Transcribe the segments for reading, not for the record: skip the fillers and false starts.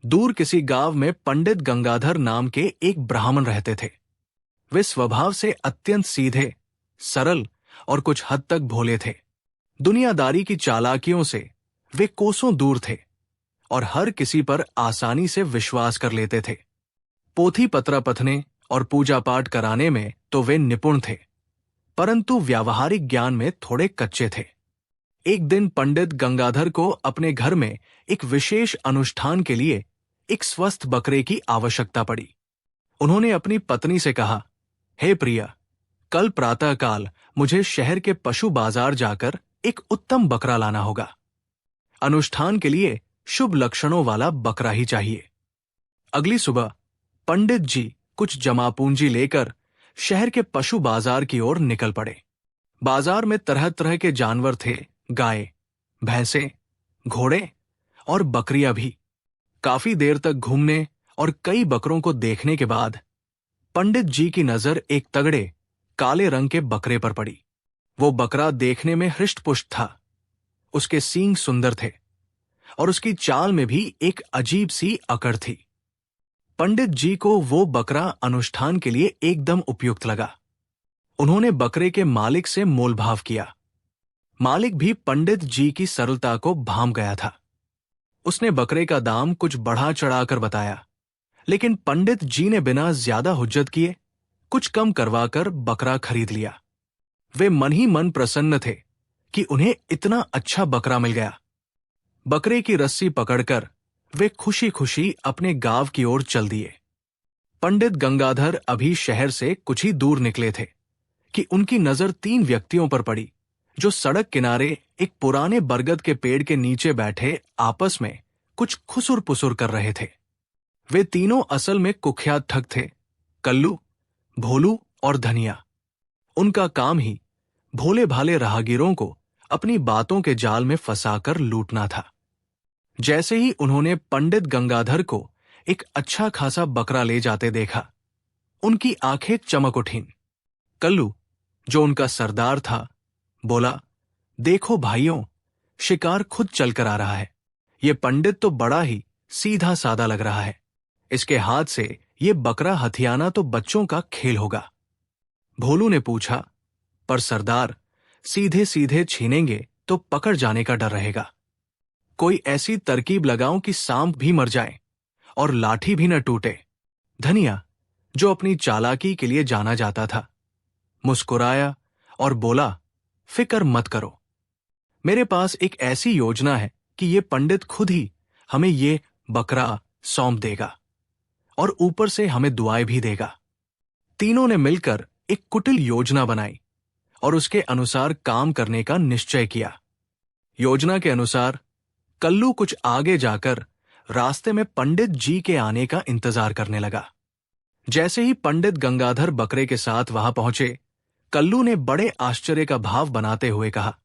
दूर किसी गांव में पंडित गंगाधर नाम के एक ब्राह्मण रहते थे। वे स्वभाव से अत्यंत सीधे, सरल और कुछ हद तक भोले थे। दुनियादारी की चालाकियों से वे कोसों दूर थे और हर किसी पर आसानी से विश्वास कर लेते थे। पोथी पत्रा पथने और पूजा पाठ कराने में तो वे निपुण थे, परंतु व्यावहारिक ज्ञान में थोड़े कच्चे थे। एक दिन पंडित गंगाधर को अपने घर में एक विशेष अनुष्ठान के लिए एक स्वस्थ बकरे की आवश्यकता पड़ी। उन्होंने अपनी पत्नी से कहा, हे प्रिया, कल प्रातःकाल मुझे शहर के पशु बाजार जाकर एक उत्तम बकरा लाना होगा। अनुष्ठान के लिए शुभ लक्षणों वाला बकरा ही चाहिए। अगली सुबह पंडित जी कुछ जमा पूंजी लेकर शहर के पशु बाजार की ओर निकल पड़े। बाजार में तरह तरह के जानवर थे, गाय, भैंसे, घोड़े और बकरियां भी। काफी देर तक घूमने और कई बकरों को देखने के बाद पंडित जी की नजर एक तगड़े काले रंग के बकरे पर पड़ी। वो बकरा देखने में हृष्टपुष्ट था, उसके सींग सुंदर थे और उसकी चाल में भी एक अजीब सी अकड़ थी। पंडित जी को वो बकरा अनुष्ठान के लिए एकदम उपयुक्त लगा। उन्होंने बकरे के मालिक से मोलभाव किया। मालिक भी पंडित जी की सरलता को भांप गया था। उसने बकरे का दाम कुछ बढ़ा चढ़ाकर बताया, लेकिन पंडित जी ने बिना ज्यादा हुज्जत किए कुछ कम करवाकर बकरा खरीद लिया। वे मन ही मन प्रसन्न थे कि उन्हें इतना अच्छा बकरा मिल गया। बकरे की रस्सी पकड़कर वे खुशी खुशी अपने गांव की ओर चल दिए। पंडित गंगाधर अभी शहर से कुछ ही दूर निकले थे कि उनकी नजर 3 व्यक्तियों पर पड़ी, जो सड़क किनारे एक पुराने बरगद के पेड़ के नीचे बैठे आपस में कुछ खुसुर पुसुर कर रहे थे। वे तीनों असल में कुख्यात ठग थे, कल्लू, भोलू और धनिया। उनका काम ही भोले भाले राहगीरों को अपनी बातों के जाल में फंसाकर लूटना था। जैसे ही उन्होंने पंडित गंगाधर को एक अच्छा खासा बकरा ले जाते देखा, उनकी आंखें चमक उठीं। कल्लू, जो उनका सरदार था, बोला, देखो भाइयों, शिकार खुद चलकर आ रहा है। ये पंडित तो बड़ा ही सीधा सादा लग रहा है। इसके हाथ से ये बकरा हथियाना तो बच्चों का खेल होगा। भोलू ने पूछा, पर सरदार, सीधे सीधे छीनेंगे तो पकड़ जाने का डर रहेगा। कोई ऐसी तरकीब लगाऊं कि सांप भी मर जाए और लाठी भी न टूटे। धनिया, जो अपनी चालाकी के लिए जाना जाता था, मुस्कुराया और बोला, फिक्र मत करो, मेरे पास एक ऐसी योजना है कि ये पंडित खुद ही हमें ये बकरा सौंप देगा और ऊपर से हमें दुआएं भी देगा। तीनों ने मिलकर एक कुटिल योजना बनाई और उसके अनुसार काम करने का निश्चय किया। योजना के अनुसार कल्लू कुछ आगे जाकर रास्ते में पंडित जी के आने का इंतजार करने लगा। जैसे ही पंडित गंगाधर बकरे के साथ वहां पहुंचे, कल्लू ने बड़े आश्चर्य का भाव बनाते हुए कहा,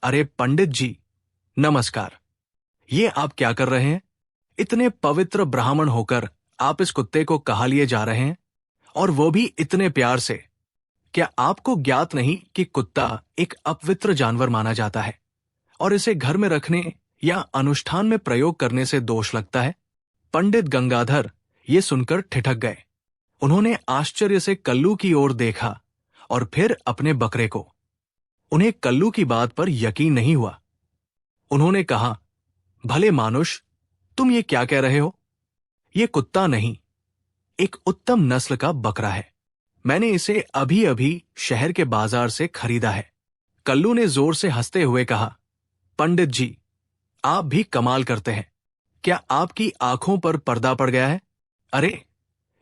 अरे पंडित जी, नमस्कार। ये आप क्या कर रहे हैं? इतने पवित्र ब्राह्मण होकर आप इस कुत्ते को कहाँ लिए जा रहे हैं, और वो भी इतने प्यार से? क्या आपको ज्ञात नहीं कि कुत्ता एक अपवित्र जानवर माना जाता है और इसे घर में रखने या अनुष्ठान में प्रयोग करने से दोष लगता है? पंडित गंगाधर ये सुनकर ठिठक गए। उन्होंने आश्चर्य से कल्लू की ओर देखा और फिर अपने बकरे को। उन्हें कल्लू की बात पर यकीन नहीं हुआ। उन्होंने कहा, भले मानुष, तुम ये क्या कह रहे हो? ये कुत्ता नहीं, एक उत्तम नस्ल का बकरा है। मैंने इसे अभी अभी शहर के बाजार से खरीदा है। कल्लू ने जोर से हंसते हुए कहा, पंडित जी, आप भी कमाल करते हैं। क्या आपकी आंखों पर पर्दा पड़ गया है? अरे,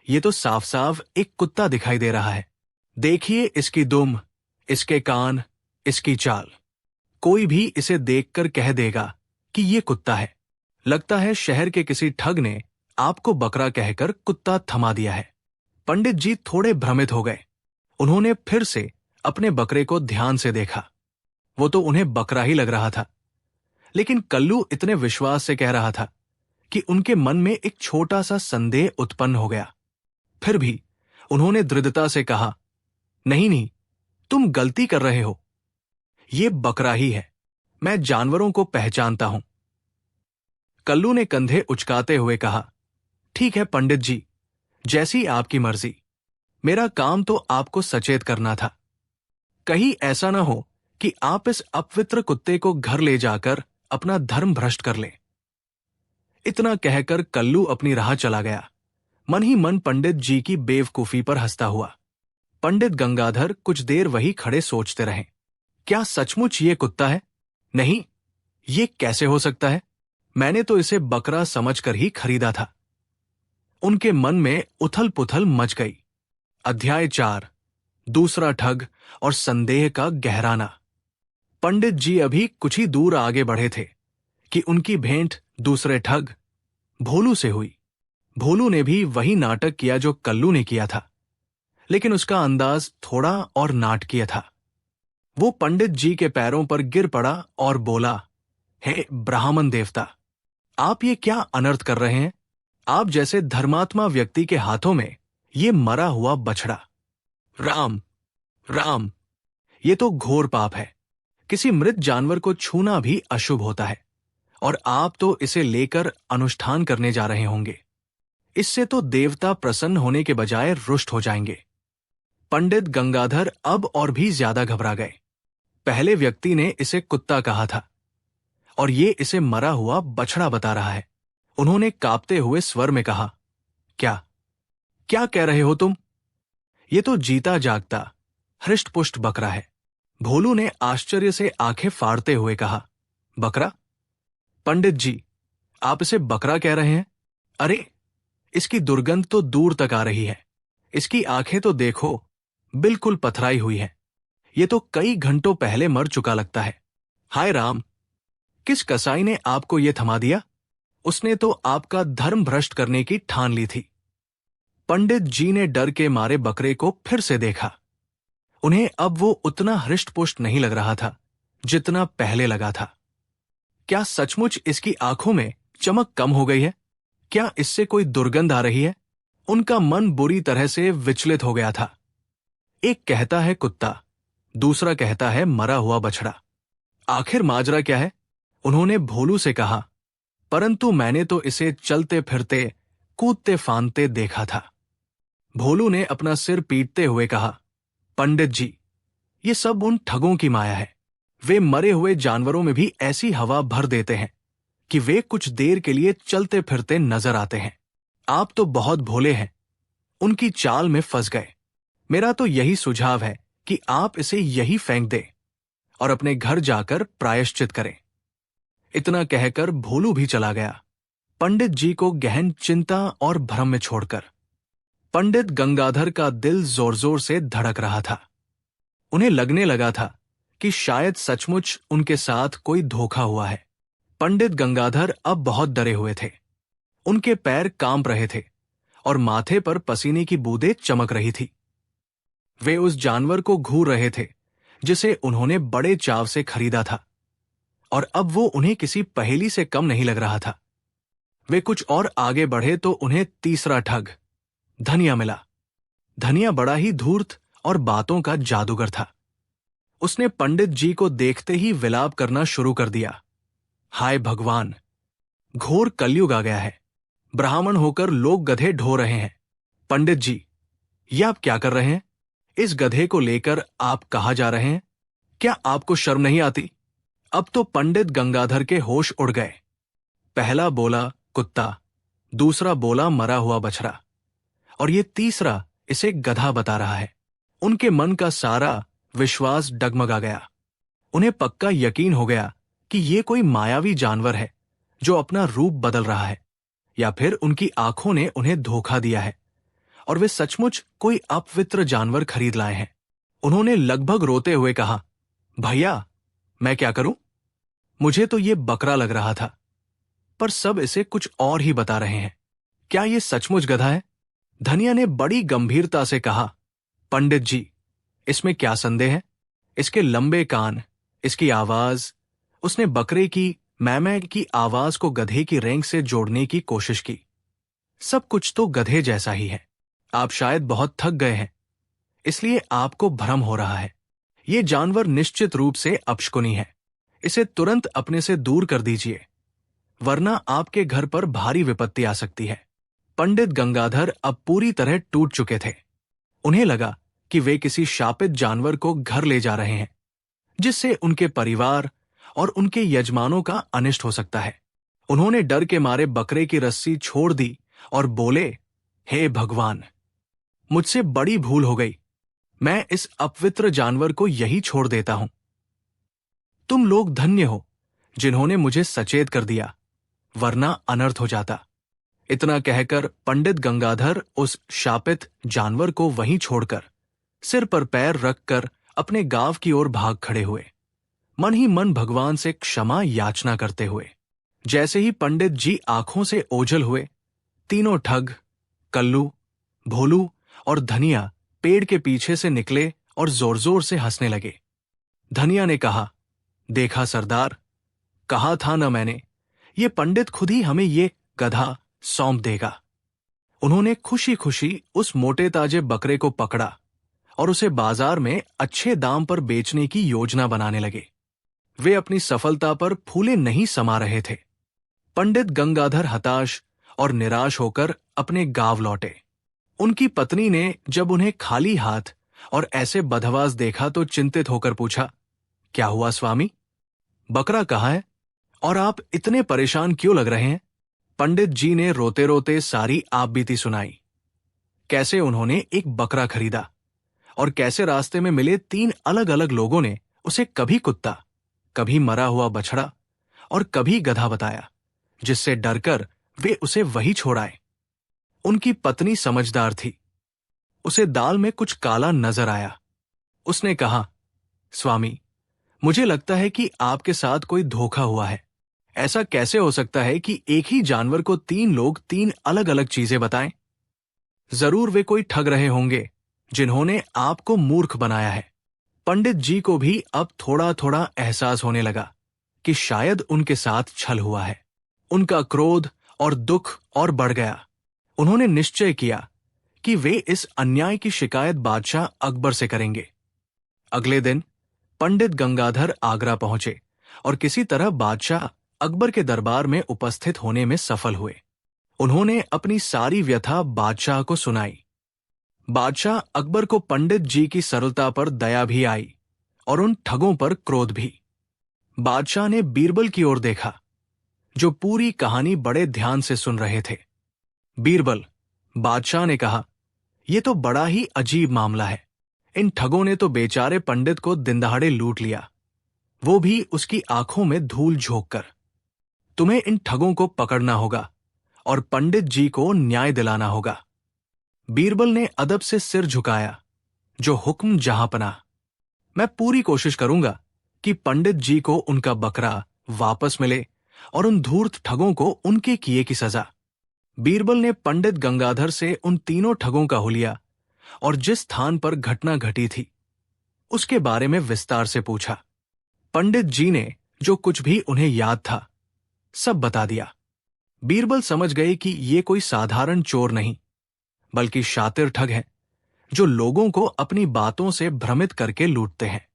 ये तो साफ साफ एक कुत्ता दिखाई दे रहा है। देखिए इसकी दुम, इसके कान, इसकी चाल। कोई भी इसे देखकर कह देगा कि ये कुत्ता है। लगता है शहर के किसी ठग ने आपको बकरा कहकर कुत्ता थमा दिया है। पंडित जी थोड़े भ्रमित हो गए। उन्होंने फिर से अपने बकरे को ध्यान से देखा। वो तो उन्हें बकरा ही लग रहा था, लेकिन कल्लू इतने विश्वास से कह रहा था कि उनके मन में एक छोटा सा संदेह उत्पन्न हो गया। फिर भी उन्होंने दृढ़ता से कहा, नहीं नहीं, तुम गलती कर रहे हो। ये बकरा ही है। मैं जानवरों को पहचानता हूं। कल्लू ने कंधे उचकाते हुए कहा, ठीक है पंडित जी, जैसी आपकी मर्जी। मेरा काम तो आपको सचेत करना था। कहीं ऐसा न हो कि आप इस अपवित्र कुत्ते को घर ले जाकर अपना धर्म भ्रष्ट कर लें। इतना कहकर कल्लू अपनी राह चला गया, मन ही मन पंडित जी की बेवकूफी पर हंसता हुआ। पंडित गंगाधर कुछ देर वही खड़े सोचते रहे। क्या सचमुच ये कुत्ता है? नहीं, ये कैसे हो सकता है? मैंने तो इसे बकरा समझकर ही खरीदा था। उनके मन में उथल पुथल मच गई। अध्याय 4, दूसरा ठग और संदेह का गहराना। पंडित जी अभी कुछ ही दूर आगे बढ़े थे कि उनकी भेंट दूसरे ठग भोलू से हुई। भोलू ने भी वही नाटक किया जो कल्लू ने किया था, लेकिन उसका अंदाज थोड़ा और नाटकीय था। वो पंडित जी के पैरों पर गिर पड़ा और बोला, हे ब्राह्मण देवता, आप ये क्या अनर्थ कर रहे हैं? आप जैसे धर्मात्मा व्यक्ति के हाथों में ये मरा हुआ बछड़ा। राम राम, ये तो घोर पाप है। किसी मृत जानवर को छूना भी अशुभ होता है, और आप तो इसे लेकर अनुष्ठान करने जा रहे होंगे। इससे तो देवता प्रसन्न होने के बजाय रुष्ट हो जाएंगे। पंडित गंगाधर अब और भी ज्यादा घबरा गए। पहले व्यक्ति ने इसे कुत्ता कहा था और ये इसे मरा हुआ बछड़ा बता रहा है। उन्होंने कांपते हुए स्वर में कहा, क्या क्या कह रहे हो तुम? ये तो जीता जागता हृष्टपुष्ट बकरा है। भोलू ने आश्चर्य से आंखें फाड़ते हुए कहा, बकरा? पंडित जी, आप इसे बकरा कह रहे हैं? अरे, इसकी दुर्गंध तो दूर तक आ रही है। इसकी आंखें तो देखो, बिल्कुल पथराई हुई है। ये तो कई घंटों पहले मर चुका लगता है। हाय राम, किस कसाई ने आपको ये थमा दिया? उसने तो आपका धर्म भ्रष्ट करने की ठान ली थी। पंडित जी ने डर के मारे बकरे को फिर से देखा। उन्हें अब वो उतना हृष्टपुष्ट नहीं लग रहा था जितना पहले लगा था। क्या सचमुच इसकी आंखों में चमक कम हो गई है? क्या इससे कोई दुर्गंध आ रही है? उनका मन बुरी तरह से विचलित हो गया था। एक कहता है कुत्ता, दूसरा कहता है मरा हुआ बछड़ा। आखिर माजरा क्या है? उन्होंने भोलू से कहा, परंतु मैंने तो इसे चलते फिरते कूदते फांदते देखा था। भोलू ने अपना सिर पीटते हुए कहा, पंडित जी, ये सब उन ठगों की माया है। वे मरे हुए जानवरों में भी ऐसी हवा भर देते हैं कि वे कुछ देर के लिए चलते फिरते नजर आते हैं। आप तो बहुत भोले हैं, उनकी चाल में फंस गए। मेरा तो यही सुझाव है कि आप इसे यही फेंक दें और अपने घर जाकर प्रायश्चित करें। इतना कहकर भोलू भी चला गया, पंडित जी को गहन चिंता और भ्रम में छोड़कर। पंडित गंगाधर का दिल जोर जोर से धड़क रहा था। उन्हें लगने लगा था कि शायद सचमुच उनके साथ कोई धोखा हुआ है। पंडित गंगाधर अब बहुत डरे हुए थे। उनके पैर कांप रहे थे और माथे पर पसीने की बूंदें चमक रही थी। वे उस जानवर को घूर रहे थे जिसे उन्होंने बड़े चाव से खरीदा था, और अब वो उन्हें किसी पहेली से कम नहीं लग रहा था। वे कुछ और आगे बढ़े तो उन्हें तीसरा ठग धनिया मिला। धनिया बड़ा ही धूर्त और बातों का जादूगर था। उसने पंडित जी को देखते ही विलाप करना शुरू कर दिया। हाय भगवान, घोर कलयुग आ गया है। ब्राह्मण होकर लोग गधे ढो रहे हैं। पंडित जी, ये आप क्या कर रहे हैं? इस गधे को लेकर आप कहाँ जा रहे हैं? क्या आपको शर्म नहीं आती? अब तो पंडित गंगाधर के होश उड़ गए। पहला बोला कुत्ता, दूसरा बोला मरा हुआ बछड़ा, और ये तीसरा इसे गधा बता रहा है। उनके मन का सारा विश्वास डगमगा गया। उन्हें पक्का यकीन हो गया कि ये कोई मायावी जानवर है जो अपना रूप बदल रहा है, या फिर उनकी आंखों ने उन्हें धोखा दिया है और वे सचमुच कोई अपवित्र जानवर खरीद लाए हैं। उन्होंने लगभग रोते हुए कहा, भैया, मैं क्या करूं? मुझे तो ये बकरा लग रहा था, पर सब इसे कुछ और ही बता रहे हैं। क्या ये सचमुच गधा है? धनिया ने बड़ी गंभीरता से कहा, पंडित जी, इसमें क्या संदेह है? इसके लंबे कान, इसकी आवाज। उसने बकरे की मैमै की आवाज को गधे की रेंग से जोड़ने की कोशिश की। सब कुछ तो गधे जैसा ही है। आप शायद बहुत थक गए हैं, इसलिए आपको भ्रम हो रहा है। ये जानवर निश्चित रूप से अपशकुनी है। इसे तुरंत अपने से दूर कर दीजिए, वरना आपके घर पर भारी विपत्ति आ सकती है। पंडित गंगाधर अब पूरी तरह टूट चुके थे। उन्हें लगा कि वे किसी शापित जानवर को घर ले जा रहे हैं, जिससे उनके परिवार और उनके यजमानों का अनिष्ट हो सकता है। उन्होंने डर के मारे बकरे की रस्सी छोड़ दी और बोले, हे भगवान, मुझसे बड़ी भूल हो गई। मैं इस अपवित्र जानवर को यही छोड़ देता हूं। तुम लोग धन्य हो जिन्होंने मुझे सचेत कर दिया, वरना अनर्थ हो जाता। इतना कहकर पंडित गंगाधर उस शापित जानवर को वहीं छोड़कर सिर पर पैर रखकर अपने गांव की ओर भाग खड़े हुए, मन ही मन भगवान से क्षमा याचना करते हुए। जैसे ही पंडित जी आंखों से ओझल हुए, तीनों ठग, कल्लू, भोलू और धनिया पेड़ के पीछे से निकले और जोर जोर से हंसने लगे। धनिया ने कहा, देखा सरदार, कहा था ना मैंने, ये पंडित खुद ही हमें ये गधा सौंप देगा। उन्होंने खुशी खुशी उस मोटे ताजे बकरे को पकड़ा और उसे बाजार में अच्छे दाम पर बेचने की योजना बनाने लगे। वे अपनी सफलता पर फूले नहीं समा रहे थे। पंडित गंगाधर हताश और निराश होकर अपने गांव लौटे। उनकी पत्नी ने जब उन्हें खाली हाथ और ऐसे बदहवास देखा तो चिंतित होकर पूछा, क्या हुआ स्वामी? बकरा कहाँ है और आप इतने परेशान क्यों लग रहे हैं? पंडित जी ने रोते रोते सारी आपबीती सुनाई। कैसे उन्होंने एक बकरा खरीदा और कैसे रास्ते में मिले 3 अलग अलग लोगों ने उसे कभी कुत्ता, कभी मरा हुआ बछड़ा और कभी गधा बताया, जिससे डरकर वे उसे वही छोड़ आए। उनकी पत्नी समझदार थी। उसे दाल में कुछ काला नजर आया। उसने कहा, स्वामी, मुझे लगता है कि आपके साथ कोई धोखा हुआ है। ऐसा कैसे हो सकता है कि एक ही जानवर को 3 लोग 3 अलग अलग चीजें बताएं? जरूर वे कोई ठग रहे होंगे जिन्होंने आपको मूर्ख बनाया है। पंडित जी को भी अब थोड़ा थोड़ा एहसास होने लगा कि शायद उनके साथ छल हुआ है। उनका क्रोध और दुख और बढ़ गया। उन्होंने निश्चय किया कि वे इस अन्याय की शिकायत बादशाह अकबर से करेंगे। अगले दिन पंडित गंगाधर आगरा पहुंचे और किसी तरह बादशाह अकबर के दरबार में उपस्थित होने में सफल हुए। उन्होंने अपनी सारी व्यथा बादशाह को सुनाई। बादशाह अकबर को पंडित जी की सरलता पर दया भी आई और उन ठगों पर क्रोध भी। बादशाह ने बीरबल की ओर देखा, जो पूरी कहानी बड़े ध्यान से सुन रहे थे। बीरबल, बादशाह ने कहा, यह तो बड़ा ही अजीब मामला है। इन ठगों ने तो बेचारे पंडित को दिनदहाड़े लूट लिया, वो भी उसकी आंखों में धूल झोंक कर। तुम्हें इन ठगों को पकड़ना होगा और पंडित जी को न्याय दिलाना होगा। बीरबल ने अदब से सिर झुकाया, जो हुक्म जहांपनाह। मैं पूरी कोशिश करूंगा कि पंडित जी को उनका बकरा वापस मिले और उन धूर्त ठगों को उनके किए की सजा। बीरबल ने पंडित गंगाधर से उन तीनों ठगों का हुलिया और जिस स्थान पर घटना घटी थी उसके बारे में विस्तार से पूछा। पंडित जी ने जो कुछ भी उन्हें याद था सब बता दिया। बीरबल समझ गए कि ये कोई साधारण चोर नहीं, बल्कि शातिर ठग हैं, जो लोगों को अपनी बातों से भ्रमित करके लूटते हैं।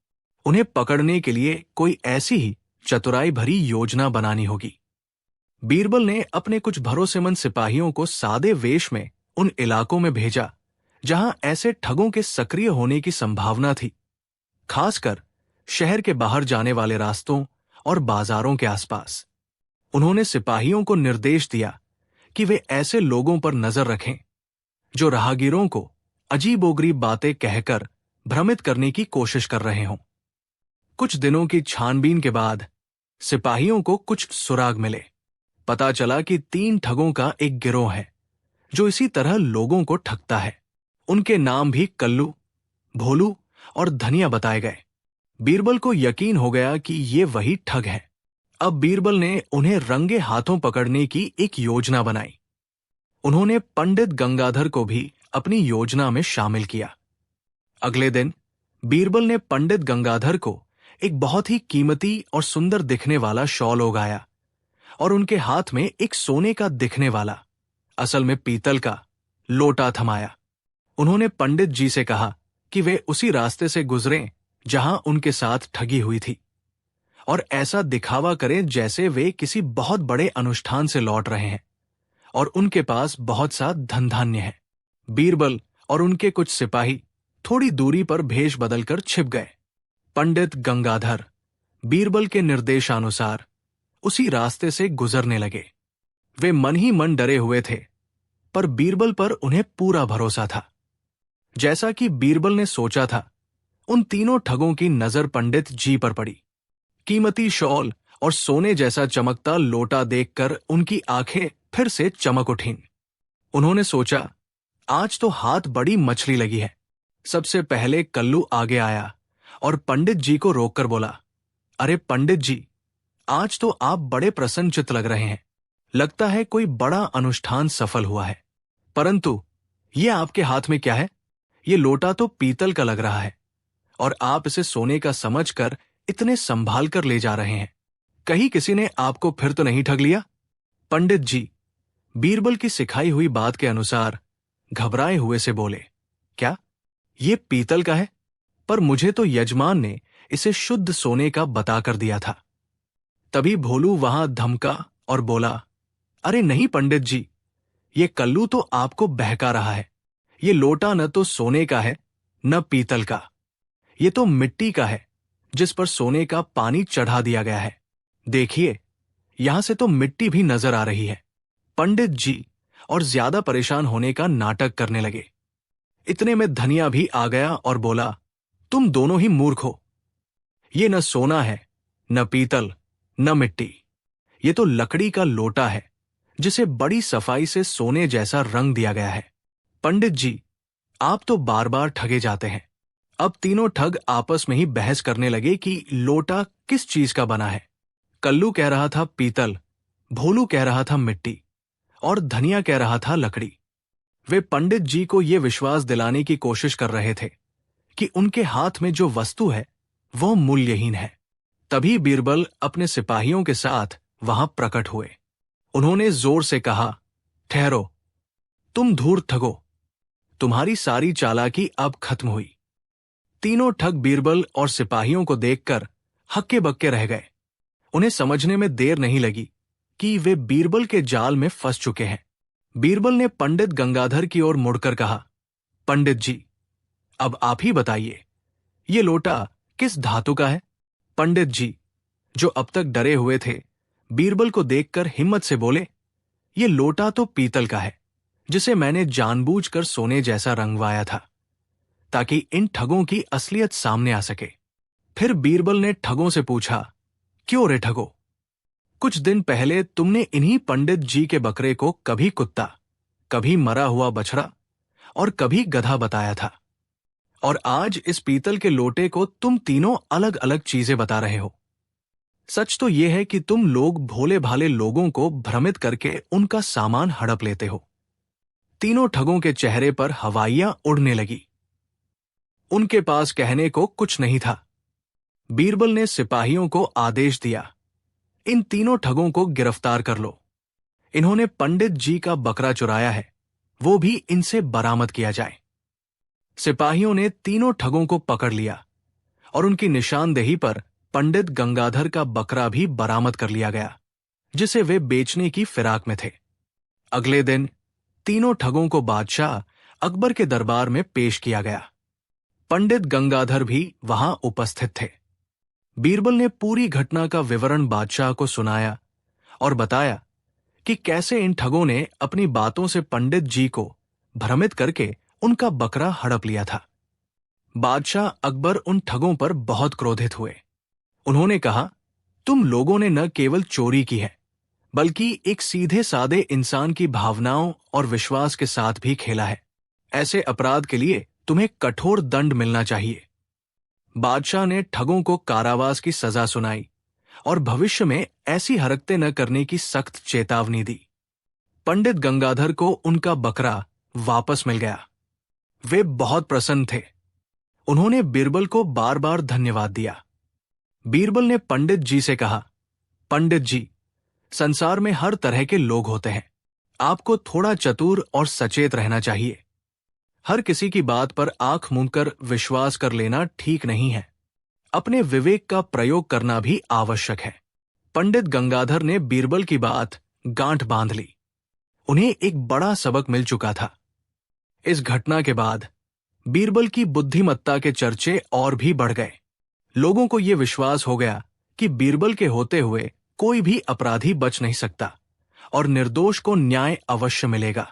उन्हें पकड़ने के लिए कोई ऐसी ही चतुराई भरी योजना बनानी होगी। बीरबल ने अपने कुछ भरोसेमंद सिपाहियों को सादे वेश में उन इलाकों में भेजा जहां ऐसे ठगों के सक्रिय होने की संभावना थी, खासकर शहर के बाहर जाने वाले रास्तों और बाजारों के आसपास। उन्होंने सिपाहियों को निर्देश दिया कि वे ऐसे लोगों पर नजर रखें जो राहगीरों को अजीबोगरीब बातें कहकर भ्रमित करने की कोशिश कर रहे हों। कुछ दिनों की छानबीन के बाद सिपाहियों को कुछ सुराग मिले। पता चला कि 3 ठगों का एक गिरोह है जो इसी तरह लोगों को ठगता है। उनके नाम भी कल्लू, भोलू और धनिया बताए गए। बीरबल को यकीन हो गया कि ये वही ठग है। अब बीरबल ने उन्हें रंगे हाथों पकड़ने की एक योजना बनाई। उन्होंने पंडित गंगाधर को भी अपनी योजना में शामिल किया। अगले दिन बीरबल ने पंडित गंगाधर को एक बहुत ही कीमती और सुंदर दिखने वाला शॉल ओढ़ाया और उनके हाथ में एक सोने का दिखने वाला, असल में पीतल का, लोटा थमाया। उन्होंने पंडित जी से कहा कि वे उसी रास्ते से गुजरें जहां उनके साथ ठगी हुई थी और ऐसा दिखावा करें जैसे वे किसी बहुत बड़े अनुष्ठान से लौट रहे हैं और उनके पास बहुत सा धन धान्य है। बीरबल और उनके कुछ सिपाही थोड़ी दूरी पर भेष बदलकर छिप गए। पंडित गंगाधर बीरबल के निर्देशानुसार उसी रास्ते से गुजरने लगे। वे मन ही मन डरे हुए थे, पर बीरबल पर उन्हें पूरा भरोसा था। जैसा कि बीरबल ने सोचा था, उन तीनों ठगों की नजर पंडित जी पर पड़ी। कीमती शॉल और सोने जैसा चमकता लोटा देखकर उनकी आंखें फिर से चमक उठीं। उन्होंने सोचा, आज तो हाथ बड़ी मछली लगी है। सबसे पहले कल्लू आगे आया और पंडित जी को रोककर बोला, अरे पंडित जी, आज तो आप बड़े प्रसन्नचित्त लग रहे हैं। लगता है कोई बड़ा अनुष्ठान सफल हुआ है। परंतु ये आपके हाथ में क्या है? ये लोटा तो पीतल का लग रहा है और आप इसे सोने का समझकर इतने संभाल कर ले जा रहे हैं। कहीं किसी ने आपको फिर तो नहीं ठग लिया? पंडित जी बीरबल की सिखाई हुई बात के अनुसार घबराए हुए से बोले, क्या ये पीतल का है? पर मुझे तो यजमान ने इसे शुद्ध सोने का बताकर दिया था। तभी भोलू वहां धमका और बोला, अरे नहीं पंडित जी, ये कल्लू तो आपको बहका रहा है। ये लोटा न तो सोने का है न पीतल का, ये तो मिट्टी का है जिस पर सोने का पानी चढ़ा दिया गया है। देखिए, यहां से तो मिट्टी भी नजर आ रही है। पंडित जी और ज्यादा परेशान होने का नाटक करने लगे। इतने में धनिया भी आ गया और बोला, तुम दोनों ही मूर्ख हो। ये न सोना है, न पीतल, न मिट्टी। ये तो लकड़ी का लोटा है जिसे बड़ी सफाई से सोने जैसा रंग दिया गया है। पंडित जी, आप तो बार बार ठगे जाते हैं। अब तीनों ठग आपस में ही बहस करने लगे कि लोटा किस चीज का बना है। कल्लू कह रहा था पीतल, भोलू कह रहा था मिट्टी और धनिया कह रहा था लकड़ी। वे पंडित जी को यह विश्वास दिलाने की कोशिश कर रहे थे कि उनके हाथ में जो वस्तु है वह मूल्यहीन है। तभी बीरबल अपने सिपाहियों के साथ वहां प्रकट हुए। उन्होंने जोर से कहा, ठहरो, तुम धूर्त ठगो, तुम्हारी सारी चालाकी अब खत्म हुई। तीनों ठग बीरबल और सिपाहियों को देखकर हक्के बक्के रह गए। उन्हें समझने में देर नहीं लगी कि वे बीरबल के जाल में फंस चुके हैं। बीरबल ने पंडित गंगाधर की ओर मुड़कर कहा, पंडित जी, अब आप ही बताइए, ये लोटा किस धातु का है? पंडित जी, जो अब तक डरे हुए थे, बीरबल को देखकर हिम्मत से बोले, ये लोटा तो पीतल का है जिसे मैंने जानबूझकर सोने जैसा रंगवाया था ताकि इन ठगों की असलियत सामने आ सके। फिर बीरबल ने ठगों से पूछा, क्यों रे ठगो, कुछ दिन पहले तुमने इन्हीं पंडित जी के बकरे को कभी कुत्ता, कभी मरा हुआ बछड़ा और कभी गधा बताया था, और आज इस पीतल के लोटे को तुम तीनों अलग अलग चीजें बता रहे हो। सच तो यह है कि तुम लोग भोले भाले लोगों को भ्रमित करके उनका सामान हड़प लेते हो। तीनों ठगों के चेहरे पर हवाइयां उड़ने लगी। उनके पास कहने को कुछ नहीं था। बीरबल ने सिपाहियों को आदेश दिया, इन तीनों ठगों को गिरफ्तार कर लो। इन्होंने पंडित जी का बकरा चुराया है, वो भी इनसे बरामद किया जाए। सिपाहियों ने तीनों ठगों को पकड़ लिया और उनकी निशानदेही पर पंडित गंगाधर का बकरा भी बरामद कर लिया गया, जिसे वे बेचने की फिराक में थे। अगले दिन तीनों ठगों को बादशाह अकबर के दरबार में पेश किया गया। पंडित गंगाधर भी वहां उपस्थित थे। बीरबल ने पूरी घटना का विवरण बादशाह को सुनाया और बताया कि कैसे इन ठगों ने अपनी बातों से पंडित जी को भ्रमित करके उनका बकरा हड़प लिया था। बादशाह अकबर उन ठगों पर बहुत क्रोधित हुए। उन्होंने कहा, तुम लोगों ने न केवल चोरी की है, बल्कि एक सीधे सादे इंसान की भावनाओं और विश्वास के साथ भी खेला है। ऐसे अपराध के लिए तुम्हें कठोर दंड मिलना चाहिए। बादशाह ने ठगों को कारावास की सजा सुनाई और भविष्य में ऐसी हरकतें न करने की सख्त चेतावनी दी। पंडित गंगाधर को उनका बकरा वापस मिल गया। वे बहुत प्रसन्न थे। उन्होंने बीरबल को बार बार धन्यवाद दिया। बीरबल ने पंडित जी से कहा, पंडित जी, संसार में हर तरह के लोग होते हैं। आपको थोड़ा चतुर और सचेत रहना चाहिए। हर किसी की बात पर आंख मूंदकर विश्वास कर लेना ठीक नहीं है। अपने विवेक का प्रयोग करना भी आवश्यक है। पंडित गंगाधर ने बीरबल की बात गांठ बांध ली। उन्हें एक बड़ा सबक मिल चुका था। इस घटना के बाद बीरबल की बुद्धिमत्ता के चर्चे और भी बढ़ गए। लोगों को यह विश्वास हो गया कि बीरबल के होते हुए कोई भी अपराधी बच नहीं सकता और निर्दोष को न्याय अवश्य मिलेगा।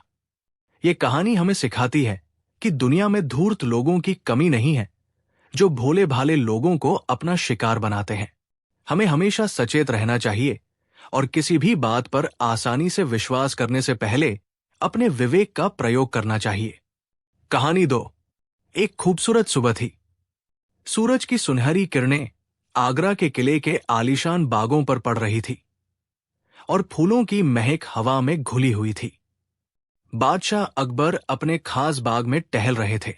ये कहानी हमें सिखाती है कि दुनिया में धूर्त लोगों की कमी नहीं है, जो भोले भाले लोगों को अपना शिकार बनाते हैं। हमें हमेशा सचेत रहना चाहिए और किसी भी बात पर आसानी से विश्वास करने से पहले अपने विवेक का प्रयोग करना चाहिए। कहानी 2। एक खूबसूरत सुबह थी। सूरज की सुनहरी किरणें आगरा के किले के आलीशान बागों पर पड़ रही थी और फूलों की महक हवा में घुली हुई थी। बादशाह अकबर अपने खास बाग में टहल रहे थे।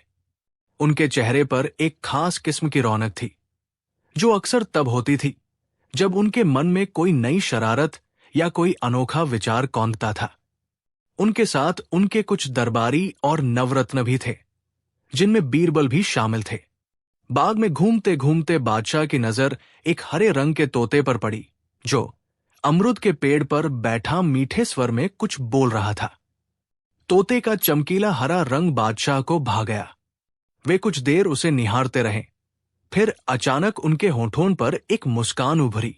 उनके चेहरे पर एक खास किस्म की रौनक थी, जो अक्सर तब होती थी जब उनके मन में कोई नई शरारत या कोई अनोखा विचार कौंधता था। उनके साथ उनके कुछ दरबारी और नवरत्न भी थे, जिनमें बीरबल भी शामिल थे। बाग में घूमते घूमते बादशाह की नजर एक हरे रंग के तोते पर पड़ी, जो अमरूद के पेड़ पर बैठा मीठे स्वर में कुछ बोल रहा था। तोते का चमकीला हरा रंग बादशाह को भा गया। वे कुछ देर उसे निहारते रहे, फिर अचानक उनके होठों पर एक मुस्कान उभरी।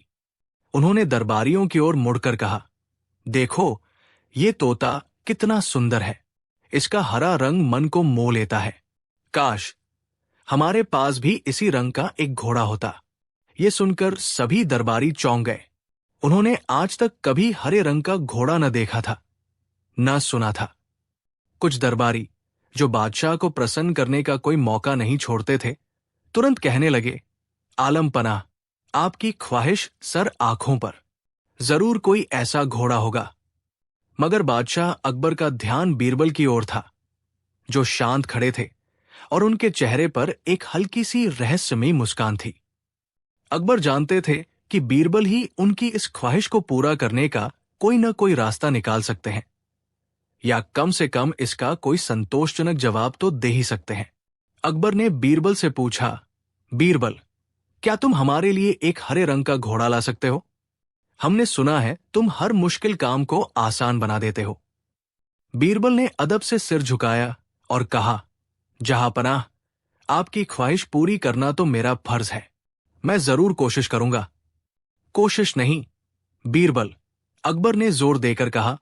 उन्होंने दरबारियों की ओर मुड़कर कहा, देखो, ये तोता कितना सुंदर है। इसका हरा रंग मन को मोह लेता है। काश हमारे पास भी इसी रंग का एक घोड़ा होता। ये सुनकर सभी दरबारी चौंक गए। उन्होंने आज तक कभी हरे रंग का घोड़ा न देखा था, न सुना था। कुछ दरबारी, जो बादशाह को प्रसन्न करने का कोई मौका नहीं छोड़ते थे, तुरंत कहने लगे, आलम पनाह, आपकी ख्वाहिश सर आंखों पर। जरूर कोई ऐसा घोड़ा होगा। मगर बादशाह अकबर का ध्यान बीरबल की ओर था, जो शांत खड़े थे और उनके चेहरे पर एक हल्की सी रहस्यमयी मुस्कान थी। अकबर जानते थे कि बीरबल ही उनकी इस ख्वाहिश को पूरा करने का कोई न कोई रास्ता निकाल सकते हैं, या कम से कम इसका कोई संतोषजनक जवाब तो दे ही सकते हैं। अकबर ने बीरबल से पूछा, बीरबल, क्या तुम हमारे लिए एक हरे रंग का घोड़ा ला सकते हो? हमने सुना है तुम हर मुश्किल काम को आसान बना देते हो। बीरबल ने अदब से सिर झुकाया और कहा, जहांपनाह, आपकी ख्वाहिश पूरी करना तो मेरा फर्ज है। मैं जरूर कोशिश करूंगा। कोशिश नहीं, बीरबल, अकबर ने जोर देकर कहा,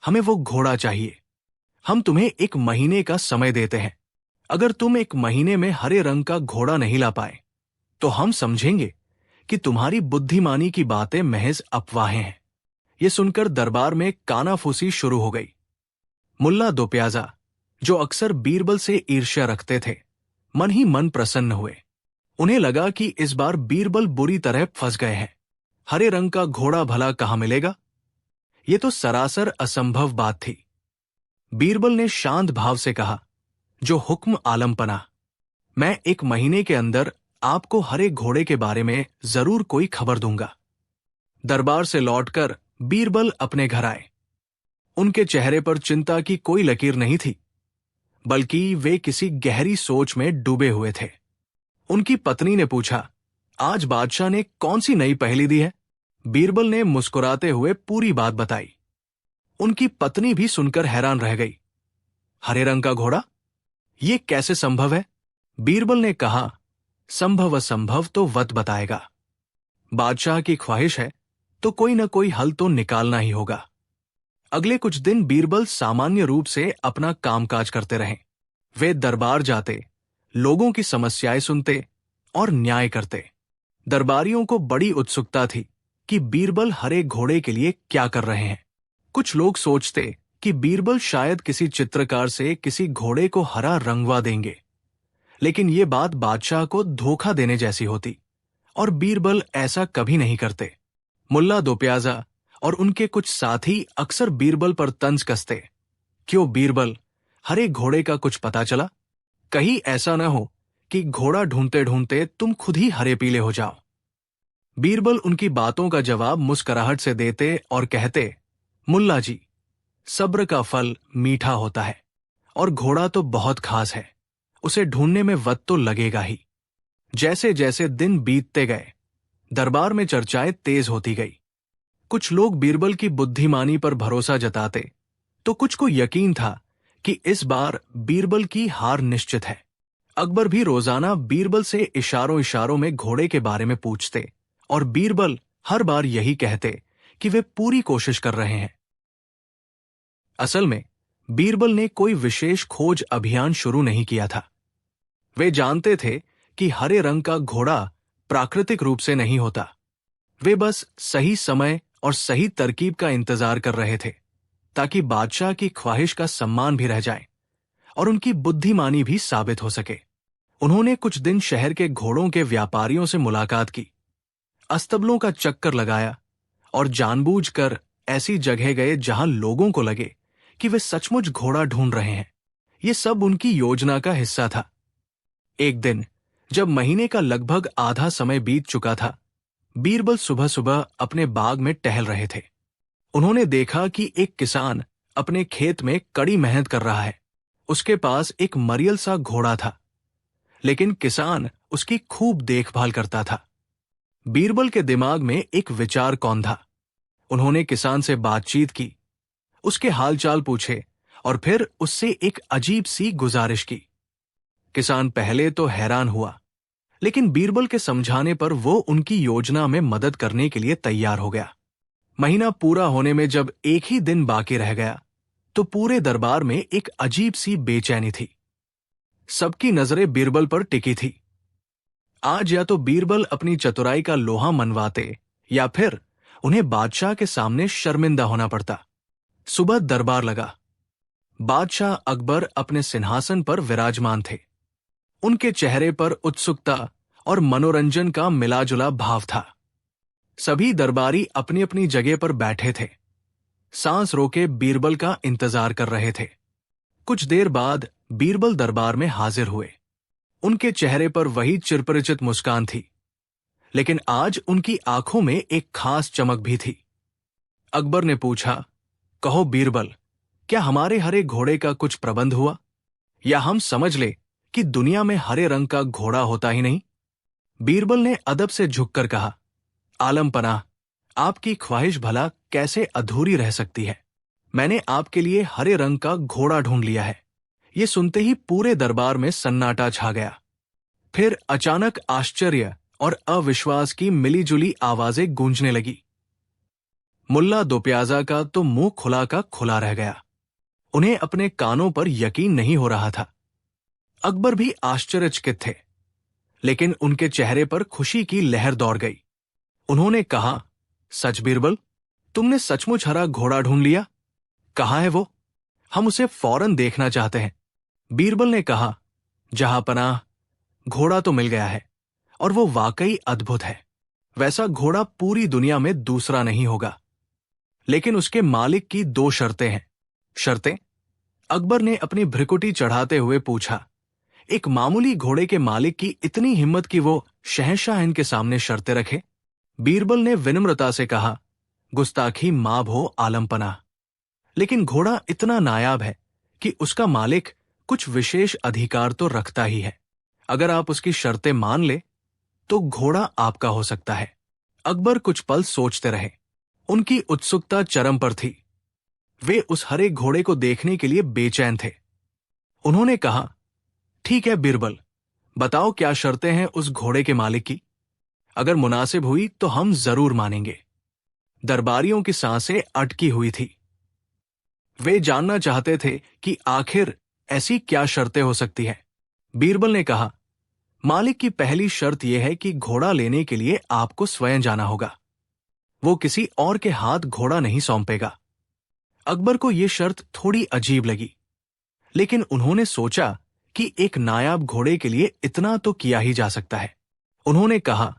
हमें वो घोड़ा चाहिए। हम तुम्हें 1 महीने का समय देते हैं। अगर तुम 1 महीने में हरे रंग का घोड़ा नहीं ला पाए, तो हम समझेंगे कि तुम्हारी बुद्धिमानी की बातें महज अफवाहें हैं। ये सुनकर दरबार में कानाफूसी शुरू हो गई। मुल्ला दो प्याजा, जो अक्सर बीरबल से ईर्ष्या रखते थे, मन ही मन प्रसन्न हुए। उन्हें लगा कि इस बार बीरबल बुरी तरह फंस गए हैं। हरे रंग का घोड़ा भला कहां मिलेगा? ये तो सरासर असंभव बात थी। बीरबल ने शांत भाव से कहा, जो हुक्म आलम पनाह, मैं 1 महीने के अंदर आपको हरे घोड़े के बारे में जरूर कोई खबर दूंगा। दरबार से लौटकर बीरबल अपने घर आए। उनके चेहरे पर चिंता की कोई लकीर नहीं थी, बल्कि वे किसी गहरी सोच में डूबे हुए थे। उनकी पत्नी ने पूछा, आज बादशाह ने कौन सी नई पहेली दी है? बीरबल ने मुस्कुराते हुए पूरी बात बताई। उनकी पत्नी भी सुनकर हैरान रह गई। हरे रंग का घोड़ा? ये कैसे संभव है? बीरबल ने कहा, संभव असंभव तो वक्त बताएगा। बादशाह की ख्वाहिश है तो कोई न कोई हल तो निकालना ही होगा। अगले कुछ दिन बीरबल सामान्य रूप से अपना कामकाज करते रहे। वे दरबार जाते, लोगों की समस्याएं सुनते और न्याय करते। दरबारियों को बड़ी उत्सुकता थी कि बीरबल हरे घोड़े के लिए क्या कर रहे हैं। कुछ लोग सोचते कि बीरबल शायद किसी चित्रकार से किसी घोड़े को हरा रंगवा देंगे, लेकिन ये बात बादशाह को धोखा देने जैसी होती और बीरबल ऐसा कभी नहीं करते। मुल्ला दो प्याजा और उनके कुछ साथी अक्सर बीरबल पर तंज कसते, क्यों बीरबल, हरे घोड़े का कुछ पता चला? कहीं ऐसा न हो कि घोड़ा ढूंढते ढूंढते तुम खुद ही हरे पीले हो जाओ। बीरबल उनकी बातों का जवाब मुस्कुराहट से देते और कहते, मुल्ला जी, सब्र का फल मीठा होता है और घोड़ा तो बहुत खास है, उसे ढूंढने में वक्त तो लगेगा ही। जैसे जैसे दिन बीतते गए, दरबार में चर्चाएं तेज होती गई। कुछ लोग बीरबल की बुद्धिमानी पर भरोसा जताते, तो कुछ को यकीन था कि इस बार बीरबल की हार निश्चित है। अकबर भी रोजाना बीरबल से इशारों इशारों में घोड़े के बारे में पूछते और बीरबल हर बार यही कहते कि वे पूरी कोशिश कर रहे हैं। असल में बीरबल ने कोई विशेष खोज अभियान शुरू नहीं किया था। वे जानते थे कि हरे रंग का घोड़ा प्राकृतिक रूप से नहीं होता। वे बस सही समय और सही तरकीब का इंतजार कर रहे थे ताकि बादशाह की ख्वाहिश का सम्मान भी रह जाए और उनकी बुद्धिमानी भी साबित हो सके। उन्होंने कुछ दिन शहर के घोड़ों के व्यापारियों से मुलाकात की, अस्तबलों का चक्कर लगाया और जानबूझकर ऐसी जगह गए जहां लोगों को लगे कि वे सचमुच घोड़ा ढूंढ रहे हैं। ये सब उनकी योजना का हिस्सा था। एक दिन जब महीने का लगभग आधा समय बीत चुका था, बीरबल सुबह सुबह अपने बाग में टहल रहे थे। उन्होंने देखा कि एक किसान अपने खेत में कड़ी मेहनत कर रहा है। उसके पास एक मरियल सा घोड़ा था, लेकिन किसान उसकी खूब देखभाल करता था। बीरबल के दिमाग में एक विचार कौंधा। उन्होंने किसान से बातचीत की, उसके हालचाल पूछे और फिर उससे एक अजीब सी गुजारिश की। किसान पहले तो हैरान हुआ, लेकिन बीरबल के समझाने पर वो उनकी योजना में मदद करने के लिए तैयार हो गया। महीना पूरा होने में जब एक ही दिन बाकी रह गया तो पूरे दरबार में एक अजीब सी बेचैनी थी। सबकी नजरें बीरबल पर टिकी थी। आज या तो बीरबल अपनी चतुराई का लोहा मनवाते या फिर उन्हें बादशाह के सामने शर्मिंदा होना पड़ता। सुबह दरबार लगा। बादशाह अकबर अपने सिंहासन पर विराजमान थे। उनके चेहरे पर उत्सुकता और मनोरंजन का मिलाजुला भाव था। सभी दरबारी अपनी अपनी जगह पर बैठे थे, सांस रोके बीरबल का इंतजार कर रहे थे। कुछ देर बाद बीरबल दरबार में हाजिर हुए। उनके चेहरे पर वही चिरपरिचित मुस्कान थी, लेकिन आज उनकी आंखों में एक खास चमक भी थी। अकबर ने पूछा, कहो बीरबल, क्या हमारे हरे घोड़े का कुछ प्रबंध हुआ, या हम समझ ले कि दुनिया में हरे रंग का घोड़ा होता ही नहीं? बीरबल ने अदब से झुककर कहा, आलम पनाह, आपकी ख्वाहिश भला कैसे अधूरी रह सकती है। मैंने आपके लिए हरे रंग का घोड़ा ढूंढ लिया है। ये सुनते ही पूरे दरबार में सन्नाटा छा गया। फिर अचानक आश्चर्य और अविश्वास की मिलीजुली आवाजें गूंजने लगी। मुल्ला दोप्याजा का तो मुंह खुला का खुला रह गया। उन्हें अपने कानों पर यकीन नहीं हो रहा था। अकबर भी आश्चर्यचकित थे, लेकिन उनके चेहरे पर खुशी की लहर दौड़ गई। उन्होंने कहा, सच बीरबल, तुमने सचमुच हरा घोड़ा ढूंढ लिया? कहाँ है वो? हम उसे फौरन देखना चाहते हैं। बीरबल ने कहा, जहांपनाह, घोड़ा तो मिल गया है और वो वाकई अद्भुत है। वैसा घोड़ा पूरी दुनिया में दूसरा नहीं होगा, लेकिन उसके मालिक की 2 शर्तें हैं। शर्तें? अकबर ने अपनी भ्रिकुटी चढ़ाते हुए पूछा। एक मामूली घोड़े के मालिक की इतनी हिम्मत कि वो शहंशाह के सामने शर्तें रखे? बीरबल ने विनम्रता से कहा, गुस्ताखी माफ हो आलम पनाह, लेकिन घोड़ा इतना नायाब है कि उसका मालिक कुछ विशेष अधिकार तो रखता ही है। अगर आप उसकी शर्तें मान ले तो घोड़ा आपका हो सकता है। अकबर कुछ पल सोचते रहे। उनकी उत्सुकता चरम पर थी। वे उस हरे घोड़े को देखने के लिए बेचैन थे। उन्होंने कहा, ठीक है बीरबल, बताओ क्या शर्तें हैं उस घोड़े के मालिक की। अगर मुनासिब हुई तो हम जरूर मानेंगे। दरबारियों की सांसें अटकी हुई थी। वे जानना चाहते थे कि आखिर ऐसी क्या शर्तें हो सकती हैं। बीरबल ने कहा, मालिक की पहली शर्त यह है कि घोड़ा लेने के लिए आपको स्वयं जाना होगा। वो किसी और के हाथ घोड़ा नहीं सौंपेगा। अकबर को यह शर्त थोड़ी अजीब लगी, लेकिन उन्होंने सोचा कि एक नायाब घोड़े के लिए इतना तो किया ही जा सकता है। उन्होंने कहा,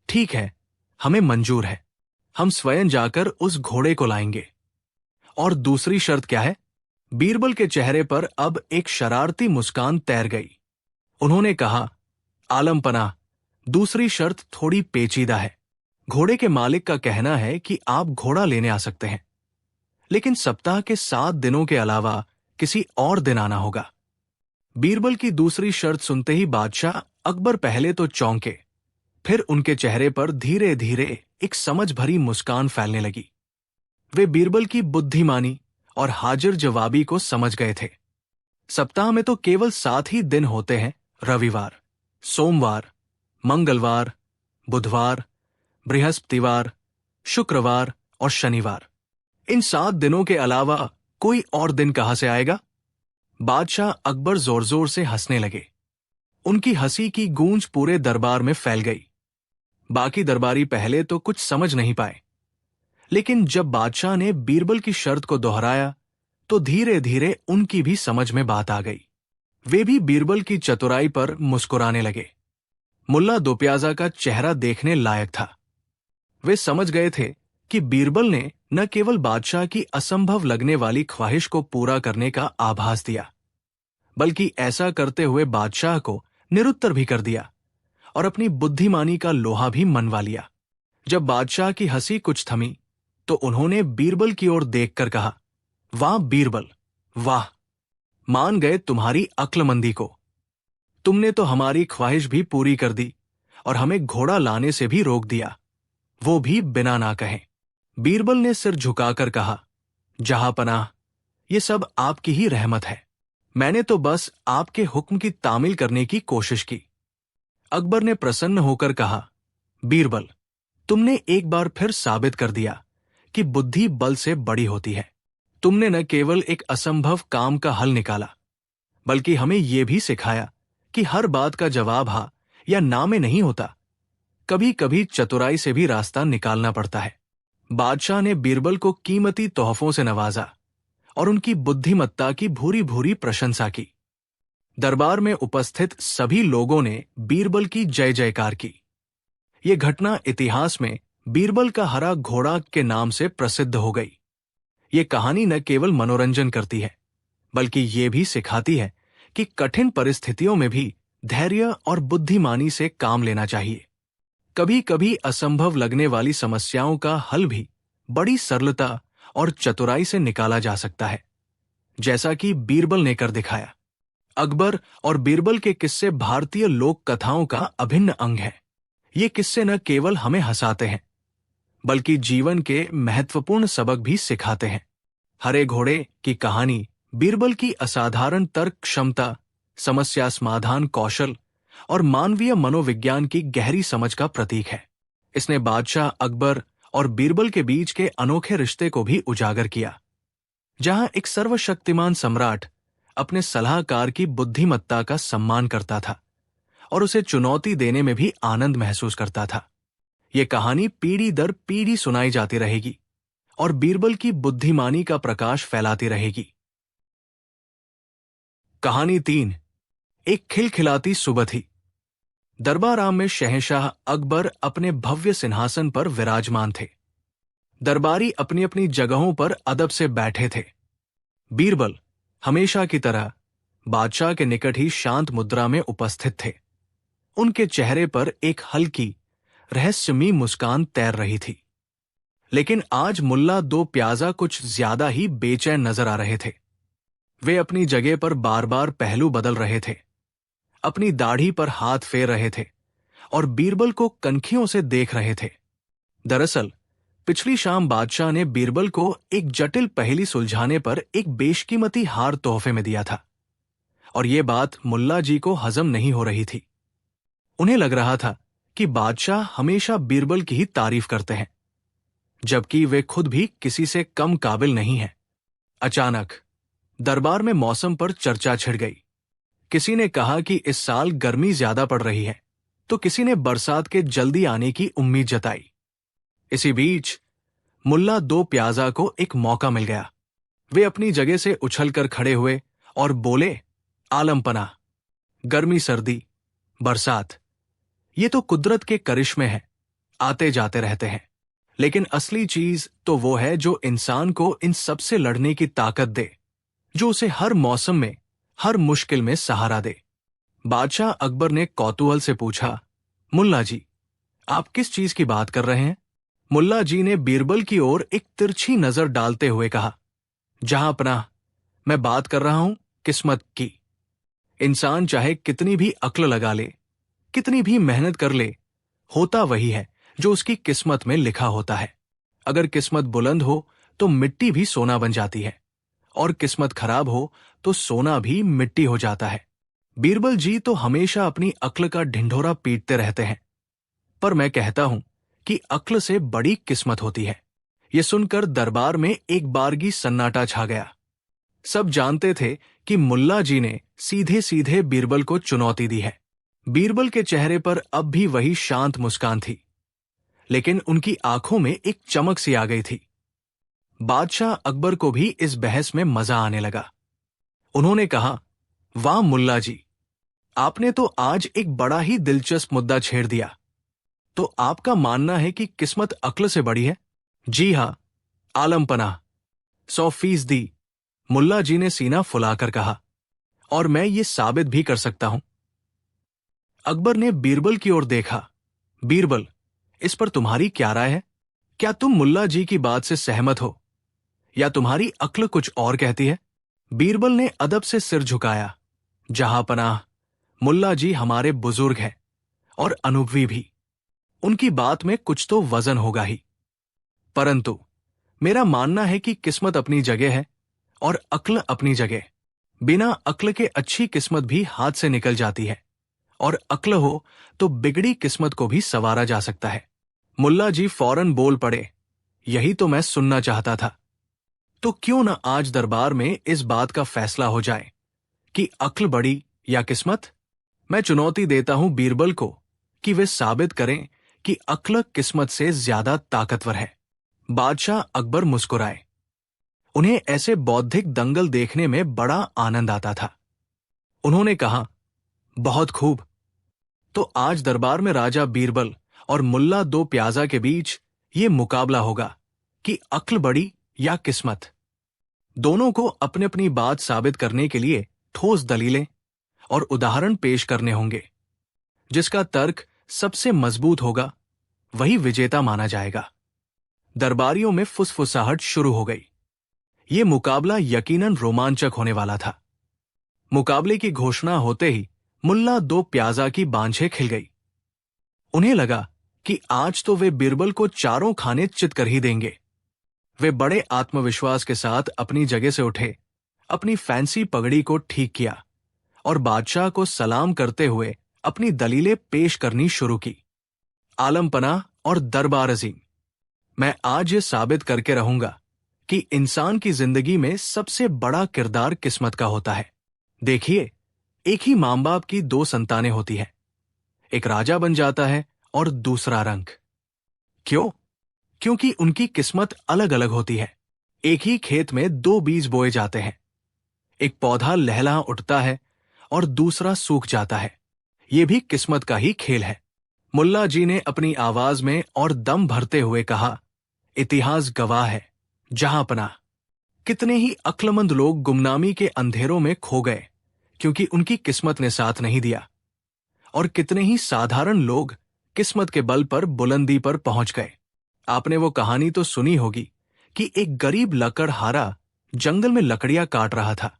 ठीक है, हमें मंजूर है। हम स्वयं जाकर उस घोड़े को लाएंगे। और दूसरी शर्त क्या है? बीरबल के चेहरे पर अब एक शरारती मुस्कान तैर गई। उन्होंने कहा, आलम पनाह, दूसरी शर्त थोड़ी पेचीदा है। घोड़े के मालिक का कहना है कि आप घोड़ा लेने आ सकते हैं, लेकिन सप्ताह के 7 दिनों के अलावा किसी और दिन आना होगा। बीरबल की दूसरी शर्त सुनते ही बादशाह अकबर पहले तो चौंके, फिर उनके चेहरे पर धीरे धीरे एक समझ भरी मुस्कान फैलने लगी। वे बीरबल की बुद्धिमानी और हाजिर जवाबी को समझ गए थे। सप्ताह में तो केवल 7 ही दिन होते हैं, रविवार, सोमवार, मंगलवार, बुधवार, बृहस्पतिवार, शुक्रवार और शनिवार। इन 7 दिनों के अलावा कोई और दिन कहां से आएगा? बादशाह अकबर जोर जोर से हंसने लगे। उनकी हंसी की गूंज पूरे दरबार में फैल गई। बाकी दरबारी पहले तो कुछ समझ नहीं पाए, लेकिन जब बादशाह ने बीरबल की शर्त को दोहराया तो धीरे धीरे उनकी भी समझ में बात आ गई। वे भी बीरबल की चतुराई पर मुस्कुराने लगे। मुल्ला दो प्याजा का चेहरा देखने लायक था। वे समझ गए थे कि बीरबल ने न केवल बादशाह की असंभव लगने वाली ख्वाहिश को पूरा करने का आभास दिया, बल्कि ऐसा करते हुए बादशाह को निरुत्तर भी कर दिया और अपनी बुद्धिमानी का लोहा भी मनवा लिया। जब बादशाह की हंसी कुछ थमी तो उन्होंने बीरबल की ओर देखकर कहा, वाह बीरबल, वाह, मान गए तुम्हारी अक्लमंदी को। तुमने तो हमारी ख्वाहिश भी पूरी कर दी और हमें घोड़ा लाने से भी रोक दिया, वो भी बिना ना कहे। बीरबल ने सिर झुकाकर कहा, जहांपनाह, ये सब आपकी ही रहमत है। मैंने तो बस आपके हुक्म की तामील करने की कोशिश की। अकबर ने प्रसन्न होकर कहा, बीरबल, तुमने एक बार फिर साबित कर दिया कि बुद्धि बल से बड़ी होती है। तुमने न केवल एक असंभव काम का हल निकाला, बल्कि हमें यह भी सिखाया कि हर बात का जवाब हाँ या ना में नहीं होता। कभी कभी चतुराई से भी रास्ता निकालना पड़ता है। बादशाह ने बीरबल को कीमती तोहफों से नवाजा और उनकी बुद्धिमत्ता की भूरी भूरी प्रशंसा की। दरबार में उपस्थित सभी लोगों ने बीरबल की जय जयकार की। ये घटना इतिहास में बीरबल का हरा घोड़ा के नाम से प्रसिद्ध हो गई। ये कहानी न केवल मनोरंजन करती है, बल्कि ये भी सिखाती है कि कठिन परिस्थितियों में भी धैर्य और बुद्धिमानी से काम लेना चाहिए। कभी कभी असंभव लगने वाली समस्याओं का हल भी बड़ी सरलता और चतुराई से निकाला जा सकता है, जैसा कि बीरबल ने कर दिखाया। अकबर और बीरबल के किस्से भारतीय लोक कथाओं का अभिन्न अंग है। ये किस्से न केवल हमें हंसाते हैं, बल्कि जीवन के महत्वपूर्ण सबक भी सिखाते हैं। हरे घोड़े की कहानी बीरबल की असाधारण तर्क क्षमता, समस्या समाधान कौशल और मानवीय मनोविज्ञान की गहरी समझ का प्रतीक है। इसने बादशाह अकबर और बीरबल के बीच के अनोखे रिश्ते को भी उजागर किया, जहां एक सर्वशक्तिमान सम्राट अपने सलाहकार की बुद्धिमत्ता का सम्मान करता था और उसे चुनौती देने में भी आनंद महसूस करता था। यह कहानी पीढ़ी दर पीढ़ी सुनाई जाती रहेगी और बीरबल की बुद्धिमानी का प्रकाश फैलाती रहेगी। कहानी 3, एक खिलखिलाती सुबह थी। दरबाराम में शहंशाह अकबर अपने भव्य सिंहासन पर विराजमान थे। दरबारी अपनी अपनी जगहों पर अदब से बैठे थे। बीरबल हमेशा की तरह बादशाह के निकट ही शांत मुद्रा में उपस्थित थे। उनके चेहरे पर एक हल्की रहस्यमयी मुस्कान तैर रही थी। लेकिन आज मुल्ला दो प्याजा कुछ ज्यादा ही बेचैन नजर आ रहे थे। वे अपनी जगह पर बार बार पहलू बदल रहे थे, अपनी दाढ़ी पर हाथ फेर रहे थे और बीरबल को कनखियों से देख रहे थे। दरअसल पिछली शाम बादशाह ने बीरबल को एक जटिल पहेली सुलझाने पर एक बेशकीमती हार तोहफे में दिया था और ये बात मुल्ला जी को हजम नहीं हो रही थी। उन्हें लग रहा था कि बादशाह हमेशा बीरबल की ही तारीफ करते हैं, जबकि वे खुद भी किसी से कम काबिल नहीं हैं। अचानक दरबार में मौसम पर चर्चा छिड़ गई। किसी ने कहा कि इस साल गर्मी ज्यादा पड़ रही है, तो किसी ने बरसात के जल्दी आने की उम्मीद जताई। इसी बीच मुल्ला दो प्याजा को एक मौका मिल गया। वे अपनी जगह से उछलकर खड़े हुए और बोले, आलमपना, गर्मी सर्दी बरसात, ये तो कुदरत के करिश्मे हैं, आते जाते रहते हैं। लेकिन असली चीज तो वो है जो इंसान को इन सब से लड़ने की ताकत दे, जो उसे हर मौसम में हर मुश्किल में सहारा दे। बादशाह अकबर ने कौतूहल से पूछा, मुल्ला जी, आप किस चीज की बात कर रहे हैं? मुल्ला जी ने बीरबल की ओर एक तिरछी नजर डालते हुए कहा, जहांपनाह, मैं बात कर रहा हूं किस्मत की। इंसान चाहे कितनी भी अक्ल लगा ले, कितनी भी मेहनत कर ले, होता वही है जो उसकी किस्मत में लिखा होता है। अगर किस्मत बुलंद हो तो मिट्टी भी सोना बन जाती है, और किस्मत खराब हो तो सोना भी मिट्टी हो जाता है। बीरबल जी तो हमेशा अपनी अक्ल का ढिंढोरा पीटते रहते हैं, पर मैं कहता हूं कि अक्ल से बड़ी किस्मत होती है। ये सुनकर दरबार में एक बारगी सन्नाटा छा गया। सब जानते थे कि मुल्ला जी ने सीधे सीधे बीरबल को चुनौती दी है। बीरबल के चेहरे पर अब भी वही शांत मुस्कान थी, लेकिन उनकी आंखों में एक चमक सी आ गई थी। बादशाह अकबर को भी इस बहस में मजा आने लगा। उन्होंने कहा, वाह मुल्ला जी, आपने तो आज एक बड़ा ही दिलचस्प मुद्दा छेड़ दिया। तो आपका मानना है कि किस्मत अक्ल से बड़ी है? जी हां, आलम पनाह, 100%। मुल्ला जी ने सीना फुलाकर कहा, और मैं ये साबित भी कर सकता हूं। अकबर ने बीरबल की ओर देखा। बीरबल, इस पर तुम्हारी क्या राय है? क्या तुम मुल्ला जी की बात से सहमत हो, या तुम्हारी अक्ल कुछ और कहती है? बीरबल ने अदब से सिर झुकाया। जहां पनाह, मुल्ला जी हमारे बुजुर्ग हैं और अनुभवी भी। उनकी बात में कुछ तो वजन होगा ही। परंतु मेरा मानना है कि किस्मत अपनी जगह है और अक्ल अपनी जगह। बिना अक्ल के अच्छी किस्मत भी हाथ से निकल जाती है, और अक्ल हो तो बिगड़ी किस्मत को भी संवारा जा सकता है। मुल्ला जी फौरन बोल पड़े, यही तो मैं सुनना चाहता था। तो क्यों न आज दरबार में इस बात का फैसला हो जाए कि अक्ल बड़ी या किस्मत? मैं चुनौती देता हूं बीरबल को कि वे साबित करें कि अक्ल किस्मत से ज्यादा ताकतवर है। बादशाह अकबर मुस्कुराए। उन्हें ऐसे बौद्धिक दंगल देखने में बड़ा आनंद आता था। उन्होंने कहा, बहुत खूब। तो आज दरबार में राजा बीरबल और मुल्ला दो प्याजा के बीच ये मुकाबला होगा कि अक्ल बड़ी या किस्मत। दोनों को अपनी अपनी बात साबित करने के लिए ठोस दलीलें और उदाहरण पेश करने होंगे। जिसका तर्क सबसे मजबूत होगा वही विजेता माना जाएगा। दरबारियों में फुसफुसाहट शुरू हो गई। ये मुकाबला यकीनन रोमांचक होने वाला था। मुकाबले की घोषणा होते ही मुल्ला दो प्याजा की बांझें खिल गई। उन्हें लगा कि आज तो वे बीरबल को चारों खाने चित कर ही देंगे। वे बड़े आत्मविश्वास के साथ अपनी जगह से उठे, अपनी फैंसी पगड़ी को ठीक किया और बादशाह को सलाम करते हुए अपनी दलीलें पेश करनी शुरू की। आलम पनाह और दरबार अजीम, मैं आज ये साबित करके रहूंगा कि इंसान की जिंदगी में सबसे बड़ा किरदार किस्मत का होता है। देखिए, एक ही मां बाप की दो संतानें होती हैं। एक राजा बन जाता है और दूसरा रंक। क्यों? क्योंकि उनकी किस्मत अलग अलग होती है। एक ही खेत में दो बीज बोए जाते हैं। एक पौधा लहलहा उठता है और दूसरा सूख जाता है। ये भी किस्मत का ही खेल है। मुल्ला जी ने अपनी आवाज में और दम भरते हुए कहा, इतिहास गवाह है जहां पनाह, कितने ही अक्लमंद लोग गुमनामी के अंधेरों में खो गए क्योंकि उनकी किस्मत ने साथ नहीं दिया, और कितने ही साधारण लोग किस्मत के बल पर बुलंदी पर पहुंच गए। आपने वो कहानी तो सुनी होगी कि एक गरीब लकड़हारा जंगल में लकड़ियां काट रहा था।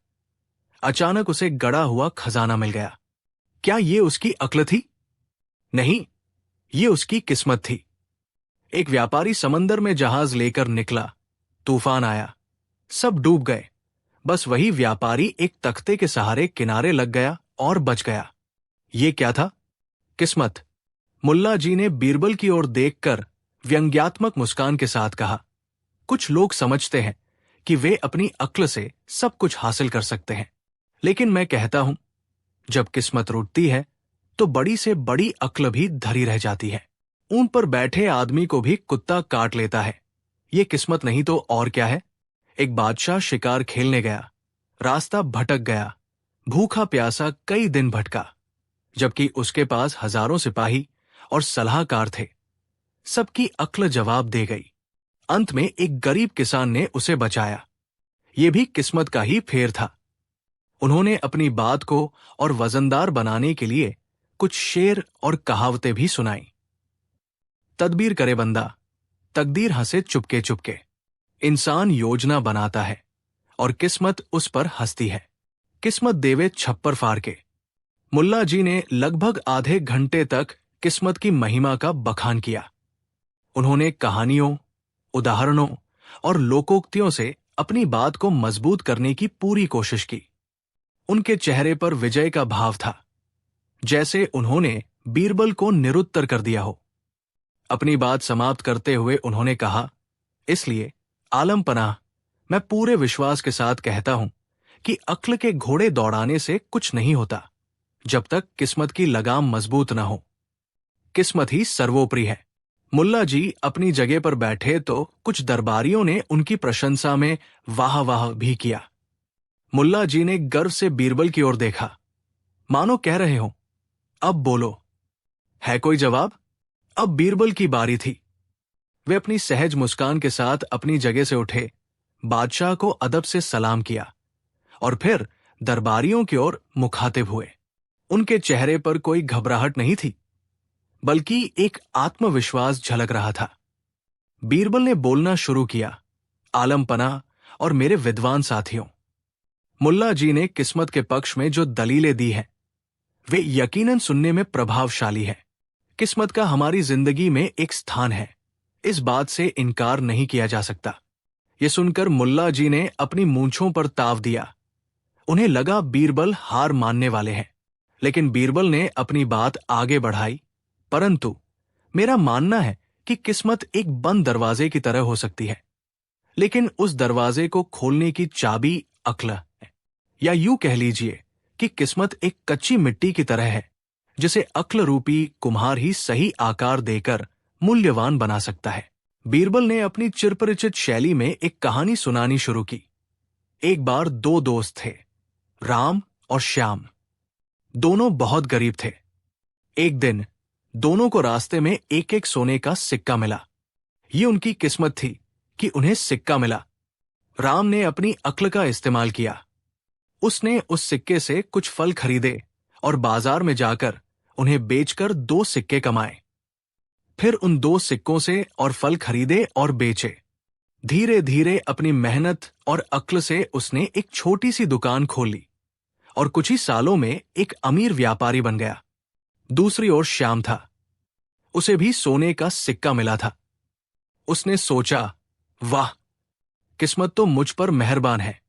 अचानक उसे गड़ा हुआ खजाना मिल गया। क्या ये उसकी अक्ल थी? नहीं, ये उसकी किस्मत थी। एक व्यापारी समंदर में जहाज लेकर निकला, तूफान आया, सब डूब गए। बस वही व्यापारी एक तख्ते के सहारे किनारे लग गया और बच गया। ये क्या था? किस्मत। मुल्ला जी ने बीरबल की ओर देखकर व्यंग्यात्मक मुस्कान के साथ कहा, कुछ लोग समझते हैं कि वे अपनी अक्ल से सब कुछ हासिल कर सकते हैं, लेकिन मैं कहता हूं, जब किस्मत रूठती है तो बड़ी से बड़ी अक्ल भी धरी रह जाती है। ऊंट पर बैठे आदमी को भी कुत्ता काट लेता है। ये किस्मत नहीं तो और क्या है? एक बादशाह शिकार खेलने गया, रास्ता भटक गया, भूखा प्यासा कई दिन भटका, जबकि उसके पास हजारों सिपाही और सलाहकार थे। सबकी अक्ल जवाब दे गई। अंत में एक गरीब किसान ने उसे बचाया। ये भी किस्मत का ही फेर था। उन्होंने अपनी बात को और वजनदार बनाने के लिए कुछ शेर और कहावतें भी सुनाई। तदबीर करे बंदा, तकदीर हंसे चुपके चुपके। इंसान योजना बनाता है और किस्मत उस पर हंसती है। किस्मत देवे छप्पर फाड़ के। मुल्ला जी ने लगभग आधे घंटे तक किस्मत की महिमा का बखान किया। उन्होंने कहानियों, उदाहरणों और लोकोक्तियों से अपनी बात को मजबूत करने की पूरी कोशिश की। उनके चेहरे पर विजय का भाव था, जैसे उन्होंने बीरबल को निरुत्तर कर दिया हो। अपनी बात समाप्त करते हुए उन्होंने कहा, इसलिए आलम पनाह, मैं पूरे विश्वास के साथ कहता हूं कि अक्ल के घोड़े दौड़ाने से कुछ नहीं होता जब तक किस्मत की लगाम मजबूत न हो। किस्मत ही सर्वोपरि है। मुल्ला जी अपनी जगह पर बैठे तो कुछ दरबारियों ने उनकी प्रशंसा में वाह वाह भी किया। मुल्ला जी ने गर्व से बीरबल की ओर देखा, मानो कह रहे हो, अब बोलो, है कोई जवाब? अब बीरबल की बारी थी। वे अपनी सहज मुस्कान के साथ अपनी जगह से उठे, बादशाह को अदब से सलाम किया और फिर दरबारियों की ओर मुखातिब हुए। उनके चेहरे पर कोई घबराहट नहीं थी, बल्कि एक आत्मविश्वास झलक रहा था। बीरबल ने बोलना शुरू किया, आलम पनाह और मेरे विद्वान साथियों, मुल्ला जी ने किस्मत के पक्ष में जो दलीलें दी हैं, वे यकीनन सुनने में प्रभावशाली है। किस्मत का हमारी जिंदगी में एक स्थान है, इस बात से इनकार नहीं किया जा सकता। यह सुनकर मुल्ला जी ने अपनी मूंछों पर ताव दिया। उन्हें लगा बीरबल हार मानने वाले हैं, लेकिन बीरबल ने अपनी बात आगे बढ़ाई, परंतु मेरा मानना है कि किस्मत एक बंद दरवाजे की तरह हो सकती है, लेकिन उस दरवाजे को खोलने की चाबी अक्ल है। या यूं कह लीजिए कि किस्मत एक कच्ची मिट्टी की तरह है, जिसे अक्ल रूपी कुम्हार ही सही आकार देकर मूल्यवान बना सकता है। बीरबल ने अपनी चिरपरिचित शैली में एक कहानी सुनानी शुरू की। एक बार दो दोस्त थे, राम और श्याम। दोनों बहुत गरीब थे। एक दिन दोनों को रास्ते में एक एक सोने का सिक्का मिला। ये उनकी किस्मत थी कि उन्हें सिक्का मिला। राम ने अपनी अक्ल का इस्तेमाल किया। उसने उस सिक्के से कुछ फल खरीदे और बाजार में जाकर उन्हें बेचकर 2 सिक्के कमाए। फिर उन 2 सिक्कों से और फल खरीदे और बेचे। धीरे धीरे अपनी मेहनत और अक्ल से उसने एक छोटी सी दुकान खोल ली और कुछ ही सालों में एक अमीर व्यापारी बन गया। दूसरी ओर श्याम था। उसे भी सोने का सिक्का मिला था। उसने सोचा, वाह, किस्मत तो मुझ पर मेहरबान है।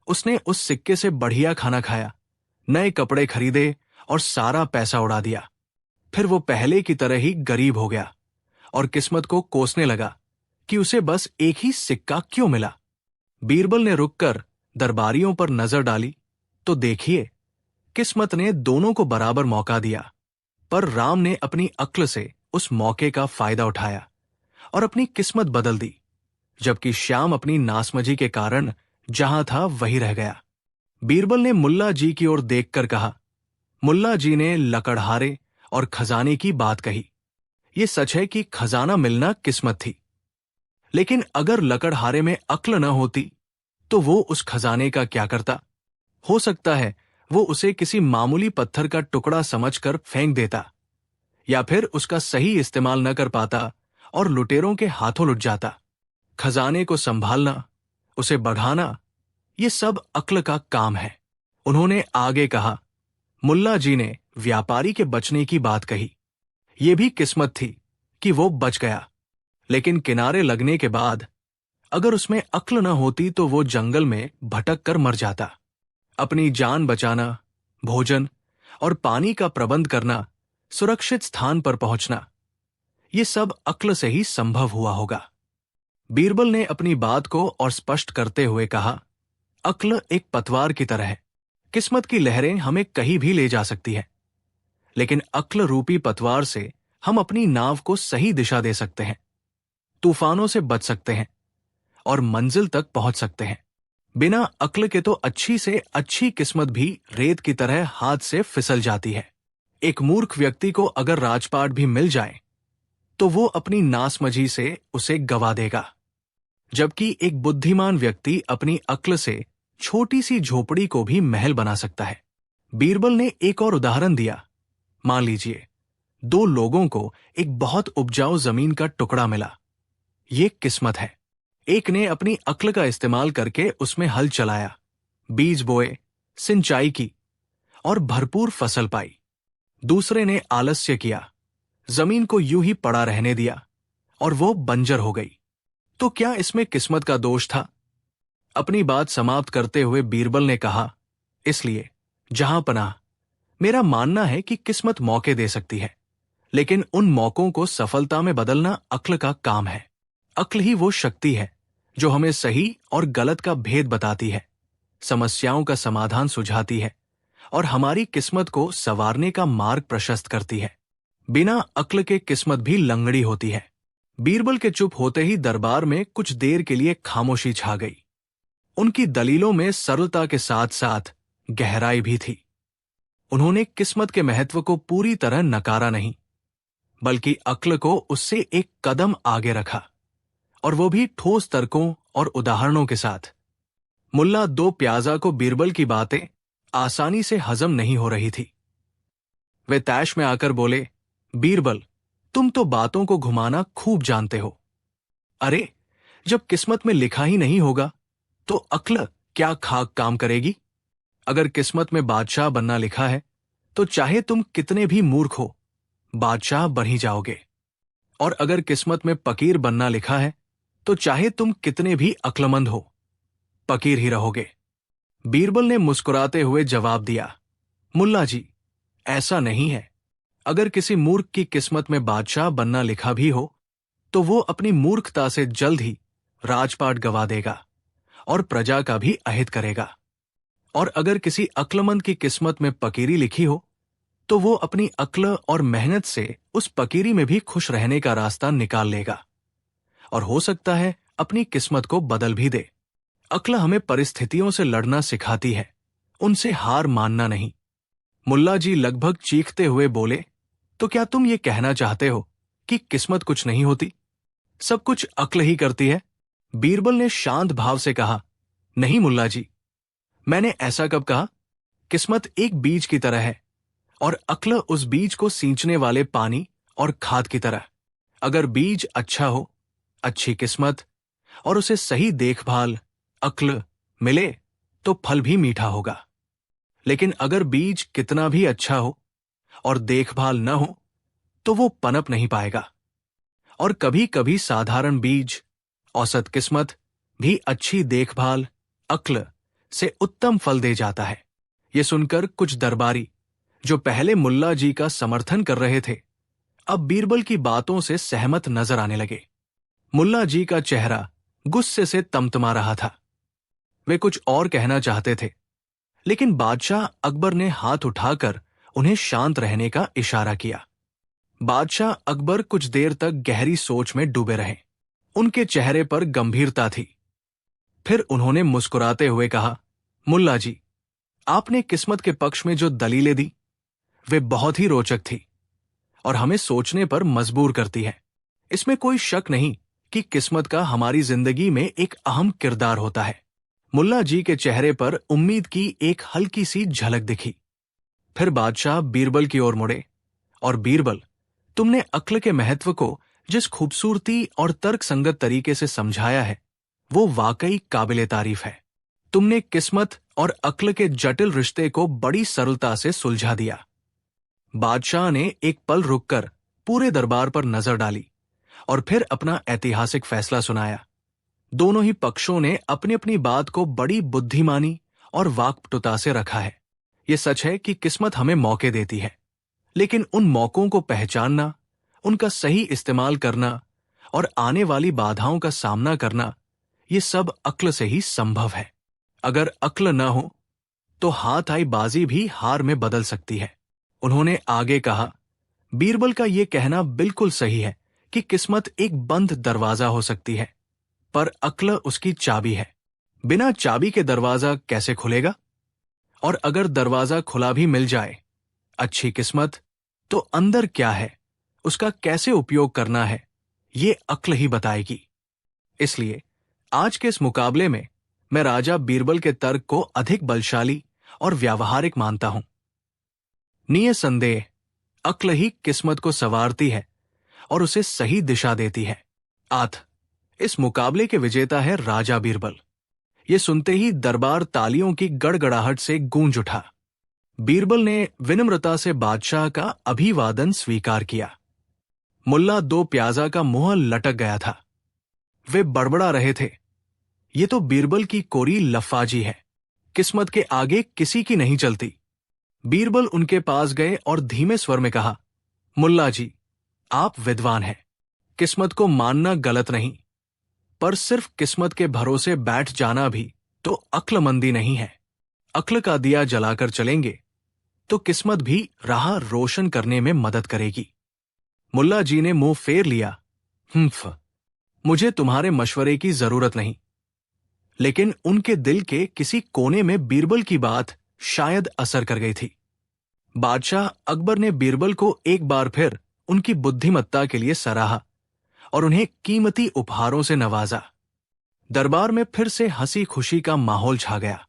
उसने उस सिक्के से बढ़िया खाना खाया, नए कपड़े खरीदे और सारा पैसा उड़ा दिया। फिर वो पहले की तरह ही गरीब हो गया और किस्मत को कोसने लगा कि उसे बस एक ही सिक्का क्यों मिला। बीरबल ने रुककर दरबारियों पर नजर डाली तो देखिए, किस्मत ने दोनों को बराबर मौका दिया, पर राम ने अपनी अक्ल से उस मौके का फायदा उठाया और अपनी किस्मत बदल दी, जबकि श्याम अपनी नासमझी के कारण जहां था वहीं रह गया। बीरबल ने मुल्ला जी की ओर देखकर कहा, मुल्ला जी ने लकड़हारे और खजाने की बात कही। यह सच है कि खजाना मिलना किस्मत थी, लेकिन अगर लकड़हारे में अक्ल न होती तो वो उस खजाने का क्या करता? हो सकता है वो उसे किसी मामूली पत्थर का टुकड़ा समझकर फेंक देता, या फिर उसका सही इस्तेमाल न कर पाता और लुटेरों के हाथों लुट जाता। खजाने को संभालना, उसे बढ़ाना, ये सब अक्ल का काम है। उन्होंने आगे कहा, मुल्ला जी ने व्यापारी के बचने की बात कही। ये भी किस्मत थी कि वो बच गया, लेकिन किनारे लगने के बाद अगर उसमें अक्ल न होती तो वो जंगल में भटक कर मर जाता। अपनी जान बचाना, भोजन और पानी का प्रबंध करना, सुरक्षित स्थान पर पहुंचना, ये सब अक्ल से ही संभव हुआ होगा। बीरबल ने अपनी बात को और स्पष्ट करते हुए कहा, अक्ल एक पतवार की तरह है। किस्मत की लहरें हमें कहीं भी ले जा सकती है, लेकिन अक्ल रूपी पतवार से हम अपनी नाव को सही दिशा दे सकते हैं, तूफानों से बच सकते हैं और मंजिल तक पहुंच सकते हैं। बिना अक्ल के तो अच्छी से अच्छी किस्मत भी रेत की तरह हाथ से फिसल जाती है। एक मूर्ख व्यक्ति को अगर राजपाट भी मिल जाए तो वो अपनी नासमझी से उसे गवा देगा, जबकि एक बुद्धिमान व्यक्ति अपनी अक्ल से छोटी सी झोपड़ी को भी महल बना सकता है। बीरबल ने एक और उदाहरण दिया। मान लीजिए 2 लोगों को एक बहुत उपजाऊ जमीन का टुकड़ा मिला। ये किस्मत है। एक ने अपनी अक्ल का इस्तेमाल करके उसमें हल चलाया, बीज बोए, सिंचाई की और भरपूर फसल पाई। दूसरे ने आलस्य किया, जमीन को यूं ही पड़ा रहने दिया और वो बंजर हो गई। तो क्या इसमें किस्मत का दोष था? अपनी बात समाप्त करते हुए बीरबल ने कहा, इसलिए जहां पनाह, मेरा मानना है कि किस्मत मौके दे सकती है, लेकिन उन मौकों को सफलता में बदलना अक्ल का काम है। अक्ल ही वो शक्ति है जो हमें सही और गलत का भेद बताती है, समस्याओं का समाधान सुझाती है और हमारी किस्मत को संवारने का मार्ग प्रशस्त करती है। बिना अक्ल के किस्मत भी लंगड़ी होती है। बीरबल के चुप होते ही दरबार में कुछ देर के लिए खामोशी छा गई। उनकी दलीलों में सरलता के साथ साथ गहराई भी थी। उन्होंने किस्मत के महत्व को पूरी तरह नकारा नहीं, बल्कि अक्ल को उससे एक कदम आगे रखा, और वो भी ठोस तर्कों और उदाहरणों के साथ। मुल्ला दो प्याजा को बीरबल की बातें आसानी से हजम नहीं हो रही थी। वे तैश में आकर बोले, बीरबल, तुम तो बातों को घुमाना खूब जानते हो। अरे, जब किस्मत में लिखा ही नहीं होगा तो अक्ल क्या खाक काम करेगी? अगर किस्मत में बादशाह बनना लिखा है तो चाहे तुम कितने भी मूर्ख हो, बादशाह बन ही जाओगे। और अगर किस्मत में फकीर बनना लिखा है तो चाहे तुम कितने भी अक्लमंद हो, फकीर ही रहोगे। बीरबल ने मुस्कुराते हुए जवाब दिया, मुल्ला जी, ऐसा नहीं है। अगर किसी मूर्ख की किस्मत में बादशाह बनना लिखा भी हो तो वो अपनी मूर्खता से जल्द ही राजपाट गवा देगा और प्रजा का भी अहित करेगा। और अगर किसी अक्लमंद की किस्मत में फकीरी लिखी हो तो वो अपनी अक्ल और मेहनत से उस फकीरी में भी खुश रहने का रास्ता निकाल लेगा और हो सकता है अपनी किस्मत को बदल भी दे। अक्ल हमें परिस्थितियों से लड़ना सिखाती है, उनसे हार मानना नहीं। मुल्ला जी लगभग चीखते हुए बोले, तो क्या तुम ये कहना चाहते हो कि किस्मत कुछ नहीं होती, सब कुछ अक्ल ही करती है? बीरबल ने शांत भाव से कहा, नहीं मुल्ला जी, मैंने ऐसा कब कहा? किस्मत एक बीज की तरह है और अक्ल उस बीज को सींचने वाले पानी और खाद की तरह। अगर बीज अच्छा हो, अच्छी किस्मत और उसे सही देखभाल, अक्ल मिले तो फल भी मीठा होगा। लेकिन अगर बीज कितना भी अच्छा हो और देखभाल न हो तो वो पनप नहीं पाएगा। और कभी कभी साधारण बीज, औसत किस्मत भी अच्छी देखभाल, अक्ल से उत्तम फल दे जाता है। ये सुनकर कुछ दरबारी जो पहले मुल्ला जी का समर्थन कर रहे थे, अब बीरबल की बातों से सहमत नजर आने लगे। मुल्ला जी का चेहरा गुस्से से तमतमा रहा था। वे कुछ और कहना चाहते थे, लेकिन बादशाह अकबर ने हाथ उठाकर उन्हें शांत रहने का इशारा किया। बादशाह अकबर कुछ देर तक गहरी सोच में डूबे रहे। उनके चेहरे पर गंभीरता थी। फिर उन्होंने मुस्कुराते हुए कहा, मुल्ला जी, आपने किस्मत के पक्ष में जो दलीलें दी वे बहुत ही रोचक थी और हमें सोचने पर मजबूर करती है। इसमें कोई शक नहीं कि किस्मत का हमारी जिंदगी में एक अहम किरदार होता है। मुल्ला जी के चेहरे पर उम्मीद की एक हल्की सी झलक दिखी। फिर बादशाह बीरबल की ओर मुड़े, और बीरबल, तुमने अक्ल के महत्व को जिस खूबसूरती और तर्कसंगत तरीके से समझाया है वो वाकई काबिले तारीफ है। तुमने किस्मत और अक्ल के जटिल रिश्ते को बड़ी सरलता से सुलझा दिया। बादशाह ने एक पल रुककर पूरे दरबार पर नजर डाली और फिर अपना ऐतिहासिक फैसला सुनाया। दोनों ही पक्षों ने अपनी अपनी बात को बड़ी बुद्धिमानी और वाक्पटुता से रखा है। ये सच है कि किस्मत हमें मौके देती है, लेकिन उन मौकों को पहचानना, उनका सही इस्तेमाल करना और आने वाली बाधाओं का सामना करना, ये सब अक्ल से ही संभव है। अगर अक्ल न हो तो हाथ आई बाजी भी हार में बदल सकती है। उन्होंने आगे कहा, बीरबल का ये कहना बिल्कुल सही है कि किस्मत एक बंद दरवाजा हो सकती है, पर अक्ल उसकी चाबी है। बिना चाबी के दरवाजा कैसे खुलेगा? और अगर दरवाजा खुला भी मिल जाए, अच्छी किस्मत, तो अंदर क्या है, उसका कैसे उपयोग करना है, ये अक्ल ही बताएगी। इसलिए आज के इस मुकाबले में मैं राजा बीरबल के तर्क को अधिक बलशाली और व्यावहारिक मानता हूं। निसंदेह अक्ल ही किस्मत को संवारती है और उसे सही दिशा देती है। इस मुकाबले के विजेता है राजा बीरबल। ये सुनते ही दरबार तालियों की गड़गड़ाहट से गूंज उठा। बीरबल ने विनम्रता से बादशाह का अभिवादन स्वीकार किया। मुल्ला दो प्याजा का मुंह लटक गया था। वे बड़बड़ा रहे थे, ये तो बीरबल की कोरी लफाजी है, किस्मत के आगे किसी की नहीं चलती। बीरबल उनके पास गए और धीमे स्वर में कहा, मुल्ला जी, आप विद्वान हैं, किस्मत को मानना गलत नहीं, पर सिर्फ किस्मत के भरोसे बैठ जाना भी तो अक्लमंदी नहीं है। अक्ल का दिया जलाकर चलेंगे तो किस्मत भी राह रोशन करने में मदद करेगी। मुल्ला जी ने मुंह फेर लिया, मुझे तुम्हारे मशवरे की जरूरत नहीं। लेकिन उनके दिल के किसी कोने में बीरबल की बात शायद असर कर गई थी। बादशाह अकबर ने बीरबल को एक बार फिर उनकी बुद्धिमत्ता के लिए सराहा और उन्हें कीमती उपहारों से नवाजा। दरबार में फिर से हंसी खुशी का माहौल छा गया।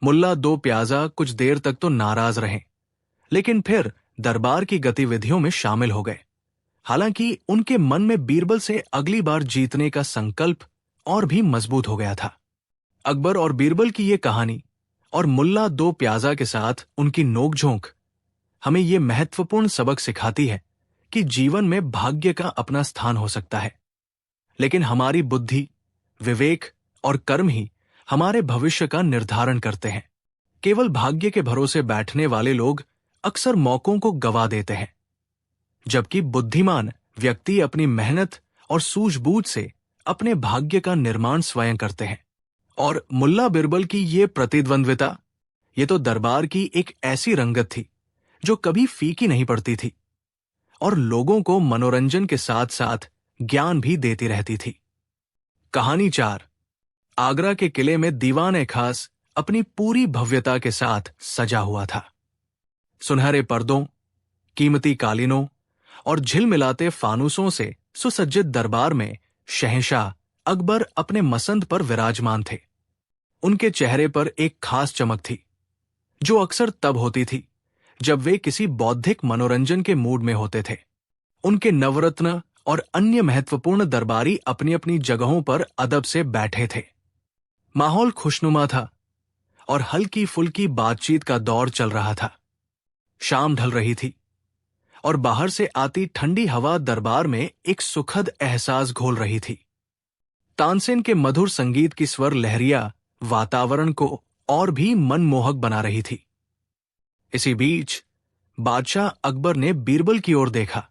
मुल्ला दो प्याजा कुछ देर तक तो नाराज रहे, लेकिन फिर दरबार की गतिविधियों में शामिल हो गए। हालांकि उनके मन में बीरबल से अगली बार जीतने का संकल्प और भी मजबूत हो गया था। अकबर और बीरबल की ये कहानी और मुल्ला दो प्याजा के साथ उनकी नोकझोंक हमें ये महत्वपूर्ण सबक सिखाती है कि जीवन में भाग्य का अपना स्थान हो सकता है, लेकिन हमारी बुद्धि, विवेक और कर्म ही हमारे भविष्य का निर्धारण करते हैं। केवल भाग्य के भरोसे बैठने वाले लोग अक्सर मौकों को गवा देते हैं, जबकि बुद्धिमान व्यक्ति अपनी मेहनत और सूझबूझ से अपने भाग्य का निर्माण स्वयं करते हैं। और मुल्ला बीरबल की ये प्रतिद्वंद्विता, ये तो दरबार की एक ऐसी रंगत थी जो कभी फीकी नहीं पड़ती थी और लोगों को मनोरंजन के साथ साथ ज्ञान भी देती रहती थी। कहानी 4। आगरा के किले में दीवान खास अपनी पूरी भव्यता के साथ सजा हुआ था। सुनहरे पर्दों, कीमती कालीनों और झिलमिलाते फानूसों से सुसज्जित दरबार में शहंशाह अकबर अपने मसंद पर विराजमान थे। उनके चेहरे पर एक खास चमक थी, जो अक्सर तब होती थी जब वे किसी बौद्धिक मनोरंजन के मूड में होते थे। उनके नवरत्न और अन्य महत्वपूर्ण दरबारी अपनी अपनी जगहों पर अदब से बैठे थे। माहौल खुशनुमा था और हल्की फुल्की बातचीत का दौर चल रहा था। शाम ढल रही थी और बाहर से आती ठंडी हवा दरबार में एक सुखद एहसास घोल रही थी। तानसेन के मधुर संगीत की स्वर लहरिया वातावरण को और भी मनमोहक बना रही थी। इसी बीच बादशाह अकबर ने बीरबल की ओर देखा,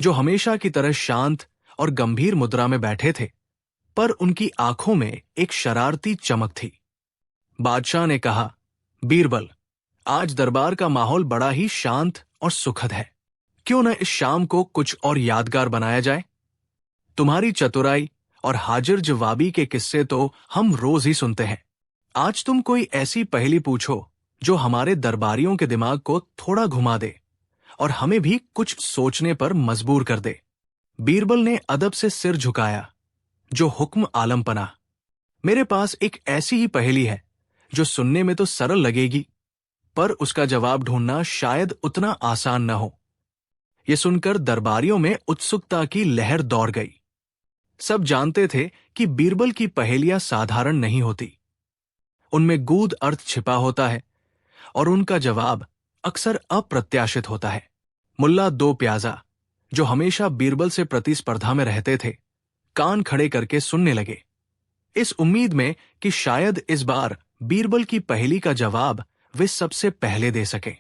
जो हमेशा की तरह शांत और गंभीर मुद्रा में बैठे थे, पर उनकी आंखों में एक शरारती चमक थी। बादशाह ने कहा, बीरबल, आज दरबार का माहौल बड़ा ही शांत और सुखद है। क्यों न इस शाम को कुछ और यादगार बनाया जाए? तुम्हारी चतुराई और हाजिर जवाबी के किस्से तो हम रोज ही सुनते हैं। आज तुम कोई ऐसी पहेली पूछो जो हमारे दरबारियों के दिमाग को थोड़ा घुमा दे और हमें भी कुछ सोचने पर मजबूर कर दे। बीरबल ने अदब से सिर झुकाया, जो हुक्म आलम पना। मेरे पास एक ऐसी ही पहेली है जो सुनने में तो सरल लगेगी, पर उसका जवाब ढूंढना शायद उतना आसान न हो। यह सुनकर दरबारियों में उत्सुकता की लहर दौड़ गई। सब जानते थे कि बीरबल की पहेलियां साधारण नहीं होती, उनमें गूढ़ अर्थ छिपा होता है और उनका जवाब अक्सर अप्रत्याशित होता है। मुल्ला दो प्याजा, जो हमेशा बीरबल से प्रतिस्पर्धा में रहते थे, कान खड़े करके सुनने लगे, इस उम्मीद में कि शायद इस बार बीरबल की पहेली का जवाब वे सबसे पहले दे सके।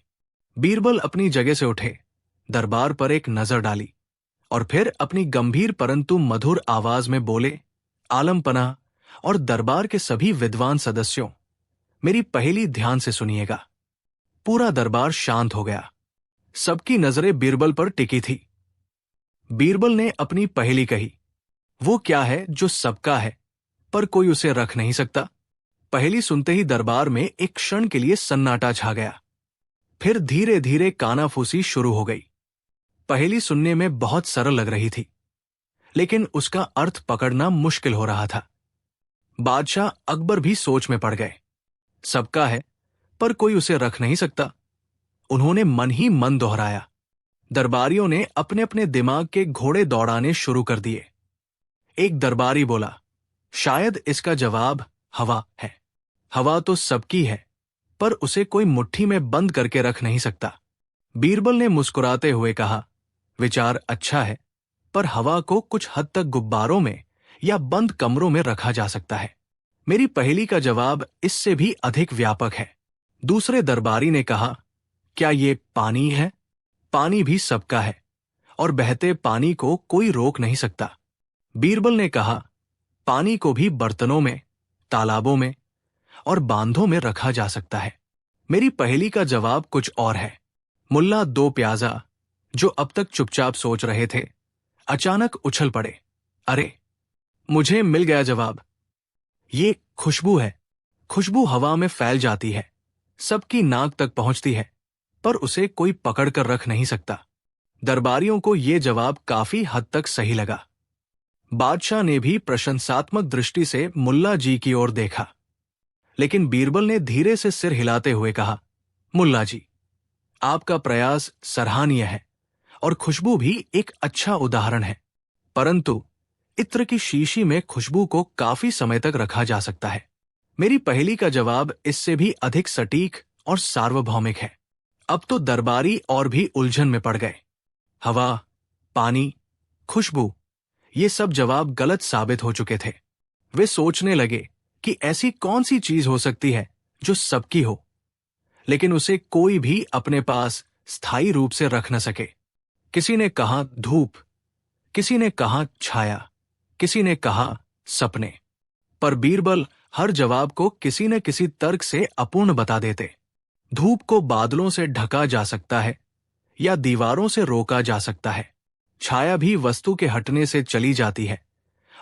बीरबल अपनी जगह से उठे, दरबार पर एक नजर डाली और फिर अपनी गंभीर परंतु मधुर आवाज में बोले, आलमपना और दरबार के सभी विद्वान सदस्यों, मेरी पहेली ध्यान से सुनिएगा। पूरा दरबार शांत हो गया। सबकी नजरें बीरबल पर टिकी थी। बीरबल ने अपनी पहेली कही, वो क्या है जो सबका है पर कोई उसे रख नहीं सकता? पहेली सुनते ही दरबार में एक क्षण के लिए सन्नाटा छा गया। फिर धीरे धीरे कानाफूसी शुरू हो गई। पहेली सुनने में बहुत सरल लग रही थी, लेकिन उसका अर्थ पकड़ना मुश्किल हो रहा था। बादशाह अकबर भी सोच में पड़ गए। सबका है पर कोई उसे रख नहीं सकता, उन्होंने मन ही मन दोहराया। दरबारियों ने अपने अपने दिमाग के घोड़े दौड़ाने शुरू कर दिए। एक दरबारी बोला, शायद इसका जवाब हवा है। हवा तो सबकी है, पर उसे कोई मुट्ठी में बंद करके रख नहीं सकता। बीरबल ने मुस्कुराते हुए कहा, विचार अच्छा है, पर हवा को कुछ हद तक गुब्बारों में या बंद कमरों में रखा जा सकता है। मेरी पहेली का जवाब इससे भी अधिक व्यापक है। दूसरे दरबारी ने कहा, क्या ये पानी है? पानी भी सबका है और बहते पानी को कोई रोक नहीं सकता। बीरबल ने कहा, पानी को भी बर्तनों में, तालाबों में और बांधों में रखा जा सकता है। मेरी पहेली का जवाब कुछ और है। मुल्ला दो प्याजा, जो अब तक चुपचाप सोच रहे थे, अचानक उछल पड़े। अरे, मुझे मिल गया जवाब। ये खुशबू है। खुशबू हवा में फैल जाती है, सबकी नाक तक पहुंचती है, पर उसे कोई पकड़ कर रख नहीं सकता। दरबारियों को यह जवाब काफी हद तक सही लगा। बादशाह ने भी प्रशंसात्मक दृष्टि से मुल्ला जी की ओर देखा, लेकिन बीरबल ने धीरे से सिर हिलाते हुए कहा, मुल्ला जी, आपका प्रयास सराहनीय है और खुशबू भी एक अच्छा उदाहरण है, परंतु इत्र की शीशी में खुशबू को काफी समय तक रखा जा सकता है। मेरी पहेली का जवाब इससे भी अधिक सटीक और सार्वभौमिक है। अब तो दरबारी और भी उलझन में पड़ गए। हवा, पानी, खुशबू, ये सब जवाब गलत साबित हो चुके थे। वे सोचने लगे कि ऐसी कौन सी चीज हो सकती है जो सबकी हो, लेकिन उसे कोई भी अपने पास स्थायी रूप से रख न सके। किसी ने कहा धूप, किसी ने कहा छाया, किसी ने कहा सपने, पर बीरबल हर जवाब को किसी न किसी तर्क से अपूर्ण बता देते। धूप को बादलों से ढका जा सकता है या दीवारों से रोका जा सकता है। छाया भी वस्तु के हटने से चली जाती है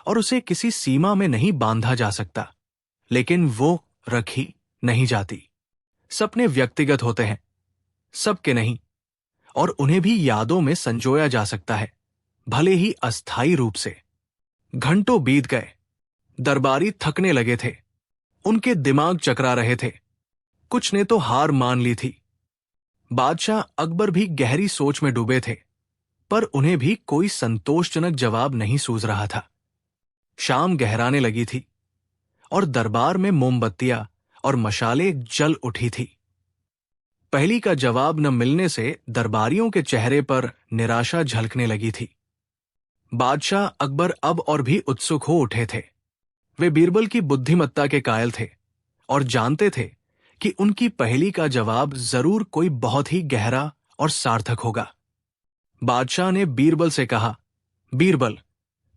और उसे किसी सीमा में नहीं बांधा जा सकता, लेकिन वो रखी नहीं जाती। सपने व्यक्तिगत होते हैं, सबके नहीं, और उन्हें भी यादों में संजोया जा सकता है, भले ही अस्थायी रूप से। घंटों बीत गए। दरबारी थकने लगे थे, उनके दिमाग चकरा रहे थे। कुछ ने तो हार मान ली थी। बादशाह अकबर भी गहरी सोच में डूबे थे, पर उन्हें भी कोई संतोषजनक जवाब नहीं सूझ रहा था। शाम गहराने लगी थी और दरबार में मोमबत्तियां और मशाले जल उठी थी। पहेली का जवाब न मिलने से दरबारियों के चेहरे पर निराशा झलकने लगी थी। बादशाह अकबर अब और भी उत्सुक हो उठे थे। वे बीरबल की बुद्धिमत्ता के कायल थे और जानते थे कि उनकी पहेली का जवाब जरूर कोई बहुत ही गहरा और सार्थक होगा। बादशाह ने बीरबल से कहा, बीरबल,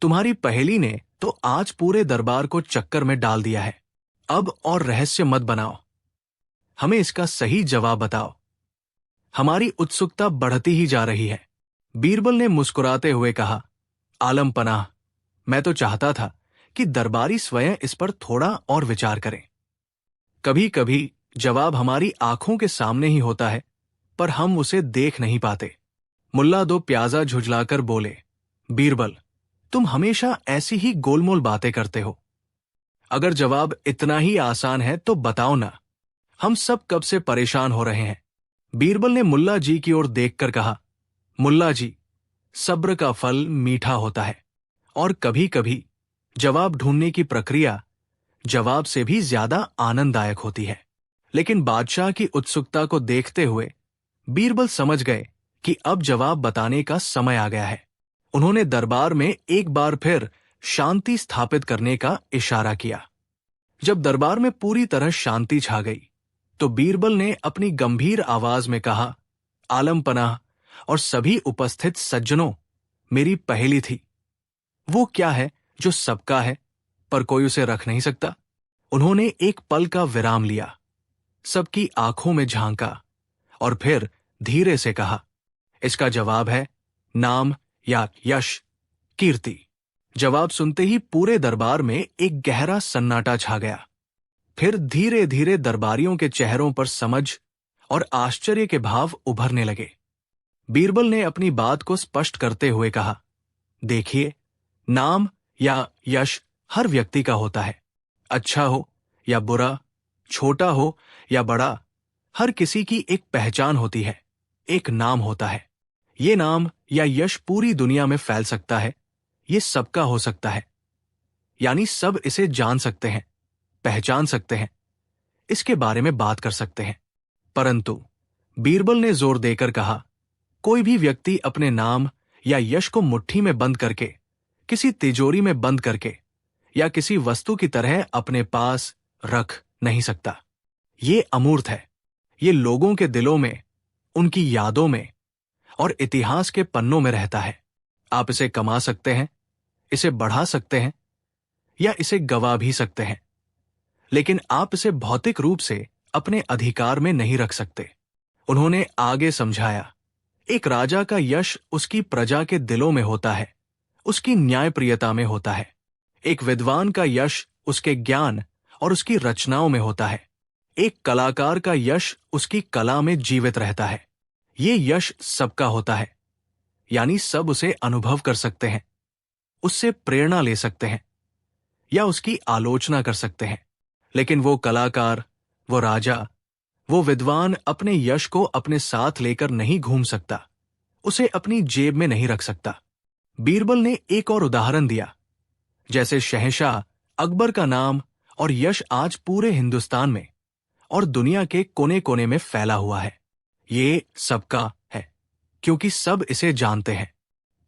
तुम्हारी पहेली ने तो आज पूरे दरबार को चक्कर में डाल दिया है। अब और रहस्य मत बनाओ, हमें इसका सही जवाब बताओ। हमारी उत्सुकता बढ़ती ही जा रही है। बीरबल ने मुस्कुराते हुए कहा, आलम पनाह, मैं तो चाहता था कि दरबारी स्वयं इस पर थोड़ा और विचार करें। कभी कभी जवाब हमारी आंखों के सामने ही होता है, पर हम उसे देख नहीं पाते। मुल्ला दो प्याजा झुझलाकर बोले, बीरबल, तुम हमेशा ऐसी ही गोलमोल बातें करते हो। अगर जवाब इतना ही आसान है तो बताओ ना, हम सब कब से परेशान हो रहे हैं। बीरबल ने मुल्ला जी की ओर देखकर कहा, मुल्ला जी, सब्र का फल मीठा होता है और कभी कभी जवाब ढूंढने की प्रक्रिया जवाब से भी ज्यादा आनंददायक होती है। लेकिन बादशाह की उत्सुकता को देखते हुए बीरबल समझ गए कि अब जवाब बताने का समय आ गया है। उन्होंने दरबार में एक बार फिर शांति स्थापित करने का इशारा किया। जब दरबार में पूरी तरह शांति छा गई तो बीरबल ने अपनी गंभीर आवाज में कहा, आलम पनाह और सभी उपस्थित सज्जनों, मेरी पहेली थी। वो क्या है जो सबका है पर कोई उसे रख नहीं सकता? उन्होंने एक पल का विराम लिया, सबकी आंखों में झांका और फिर धीरे से कहा, इसका जवाब है नाम या यश, कीर्ति। जवाब सुनते ही पूरे दरबार में एक गहरा सन्नाटा छा गया। फिर धीरे धीरे दरबारियों के चेहरों पर समझ और आश्चर्य के भाव उभरने लगे। बीरबल ने अपनी बात को स्पष्ट करते हुए कहा, देखिए, नाम या यश हर व्यक्ति का होता है, अच्छा हो या बुरा, छोटा हो या बड़ा, हर किसी की एक पहचान होती है, एक नाम होता है। ये नाम या यश पूरी दुनिया में फैल सकता है, ये सबका हो सकता है, यानी सब इसे जान सकते हैं, पहचान सकते हैं, इसके बारे में बात कर सकते हैं। परंतु बीरबल ने जोर देकर कहा, कोई भी व्यक्ति अपने नाम या यश को मुट्ठी में बंद करके, किसी तिजोरी में बंद करके या किसी वस्तु की तरह अपने पास रख नहीं सकता। ये अमूर्त है। ये लोगों के दिलों में, उनकी यादों में और इतिहास के पन्नों में रहता है। आप इसे कमा सकते हैं, इसे बढ़ा सकते हैं या इसे गवा भी सकते हैं, लेकिन आप इसे भौतिक रूप से अपने अधिकार में नहीं रख सकते। उन्होंने आगे समझाया, एक राजा का यश उसकी प्रजा के दिलों में होता है, उसकी न्यायप्रियता में होता है। एक विद्वान का यश उसके ज्ञान और उसकी रचनाओं में होता है। एक कलाकार का यश उसकी कला में जीवित रहता है। ये यश सबका होता है, यानी सब उसे अनुभव कर सकते हैं, उससे प्रेरणा ले सकते हैं या उसकी आलोचना कर सकते हैं। लेकिन वो कलाकार, वो राजा, वो विद्वान अपने यश को अपने साथ लेकर नहीं घूम सकता, उसे अपनी जेब में नहीं रख सकता। बीरबल ने एक और उदाहरण दिया। जैसे शहंशाह अकबर का नाम और यश आज पूरे हिंदुस्तान में और दुनिया के कोने कोने में फैला हुआ है। ये सबका है, क्योंकि सब इसे जानते हैं।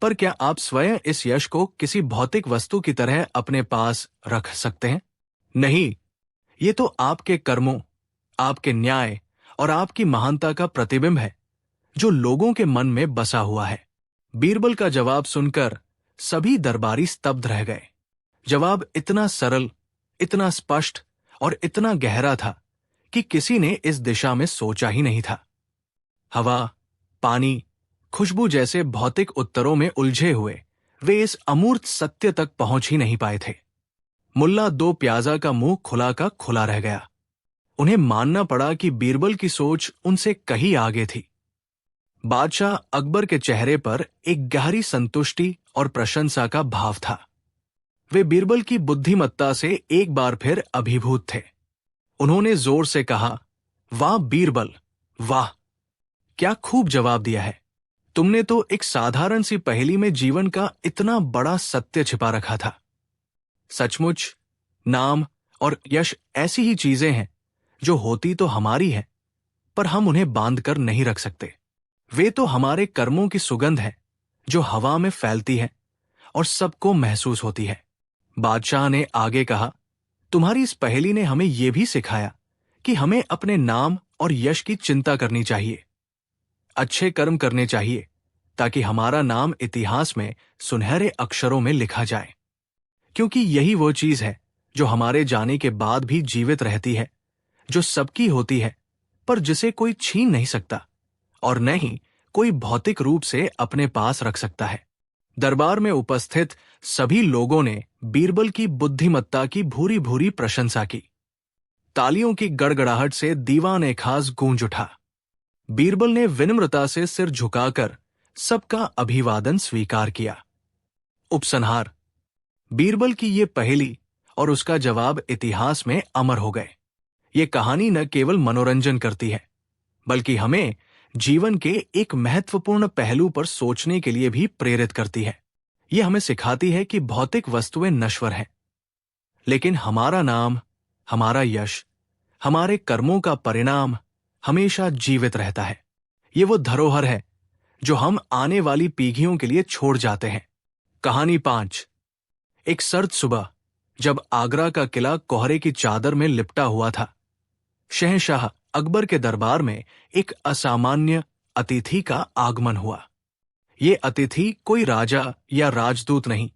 पर क्या आप स्वयं इस यश को किसी भौतिक वस्तु की तरह अपने पास रख सकते हैं? नहीं। ये तो आपके कर्मों, आपके न्याय और आपकी महानता का प्रतिबिंब है, जो लोगों के मन में बसा हुआ है। बीरबल का जवाब सुनकर सभी दरबारी स्तब्ध रह गए। जवाब इतना सरल, इतना स्पष्ट और इतना गहरा था कि किसी ने इस दिशा में सोचा ही नहीं था। हवा, पानी, खुशबू जैसे भौतिक उत्तरों में उलझे हुए वे इस अमूर्त सत्य तक पहुंच ही नहीं पाए थे। मुल्ला दो प्याजा का मुंह खुला का खुला रह गया। उन्हें मानना पड़ा कि बीरबल की सोच उनसे कहीं आगे थी। बादशाह अकबर के चेहरे पर एक गहरी संतुष्टि और प्रशंसा का भाव था। वे बीरबल की बुद्धिमत्ता से एक बार फिर अभिभूत थे। उन्होंने जोर से कहा, वाह बीरबल, वाह! क्या खूब जवाब दिया है। तुमने तो एक साधारण सी पहेली में जीवन का इतना बड़ा सत्य छिपा रखा था। सचमुच नाम और यश ऐसी ही चीजें हैं जो होती तो हमारी हैं, पर हम उन्हें बांध कर नहीं रख सकते। वे तो हमारे कर्मों की सुगंध है, जो हवा में फैलती है और सबको महसूस होती है। बादशाह ने आगे कहा, तुम्हारी इस पहेली ने हमें यह भी सिखाया कि हमें अपने नाम और यश की चिंता करनी चाहिए, अच्छे कर्म करने चाहिए, ताकि हमारा नाम इतिहास में सुनहरे अक्षरों में लिखा जाए। क्योंकि यही वो चीज है जो हमारे जाने के बाद भी जीवित रहती है, जो सबकी होती है, पर जिसे कोई छीन नहीं सकता और न ही कोई भौतिक रूप से अपने पास रख सकता है। दरबार में उपस्थित सभी लोगों ने बीरबल की बुद्धिमत्ता की भूरी भूरी प्रशंसा की। तालियों की गड़गड़ाहट से दीवाने खास गूंज उठा। बीरबल ने विनम्रता से सिर झुकाकर सबका अभिवादन स्वीकार किया। उपसंहार: बीरबल की ये पहेली और उसका जवाब इतिहास में अमर हो गए। ये कहानी न केवल मनोरंजन करती है, बल्कि हमें जीवन के एक महत्वपूर्ण पहलू पर सोचने के लिए भी प्रेरित करती है। यह हमें सिखाती है कि भौतिक वस्तुएं नश्वर हैं, लेकिन हमारा नाम, हमारा यश, हमारे कर्मों का परिणाम हमेशा जीवित रहता है। ये वो धरोहर है जो हम आने वाली पीढ़ियों के लिए छोड़ जाते हैं। कहानी 5। एक सर्द सुबह, जब आगरा का किला कोहरे की चादर में लिपटा हुआ था, शहंशाह अकबर के दरबार में एक असामान्य अतिथि का आगमन हुआ। ये अतिथि कोई राजा या राजदूत नहीं,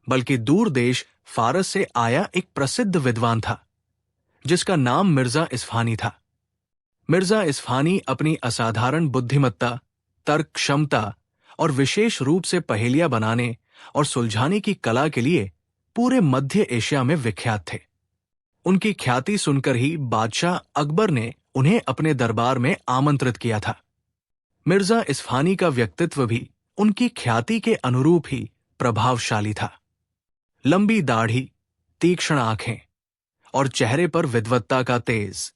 बल्कि दूर देश फारस से आया एक प्रसिद्ध विद्वान था, जिसका नाम मिर्जा इस्फहानी था। मिर्जा इस्फहानी अपनी असाधारण बुद्धिमत्ता, तर्क क्षमता और विशेष रूप से पहेलियां बनाने और सुलझाने की कला के लिए पूरे मध्य एशिया में विख्यात थे। उनकी ख्याति सुनकर ही बादशाह अकबर ने उन्हें अपने दरबार में आमंत्रित किया था। मिर्जा इस्फहानी का व्यक्तित्व भी उनकी ख्याति के अनुरूप ही प्रभावशाली था। लंबी दाढ़ी, तीक्ष्ण आंखें और चेहरे पर विद्वत्ता का तेज।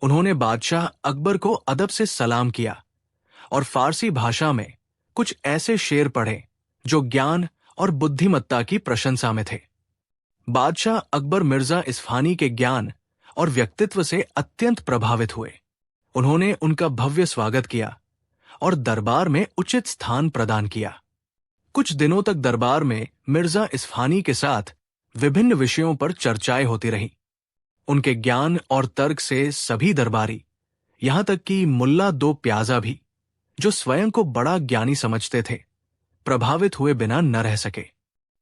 उन्होंने बादशाह अकबर को अदब से सलाम किया और फारसी भाषा में कुछ ऐसे शेर पढ़े जो ज्ञान और बुद्धिमत्ता की प्रशंसा में थे। बादशाह अकबर मिर्जा इस्फहानी के ज्ञान और व्यक्तित्व से अत्यंत प्रभावित हुए। उन्होंने उनका भव्य स्वागत किया और दरबार में उचित स्थान प्रदान किया। कुछ दिनों तक दरबार में मिर्जा इस्फहानी के साथ विभिन्न विषयों पर चर्चाएं होती रहीं। उनके ज्ञान और तर्क से सभी दरबारी, यहां तक कि मुल्ला दो प्याजा भी, जो स्वयं को बड़ा ज्ञानी समझते थे, प्रभावित हुए बिना न रह सके।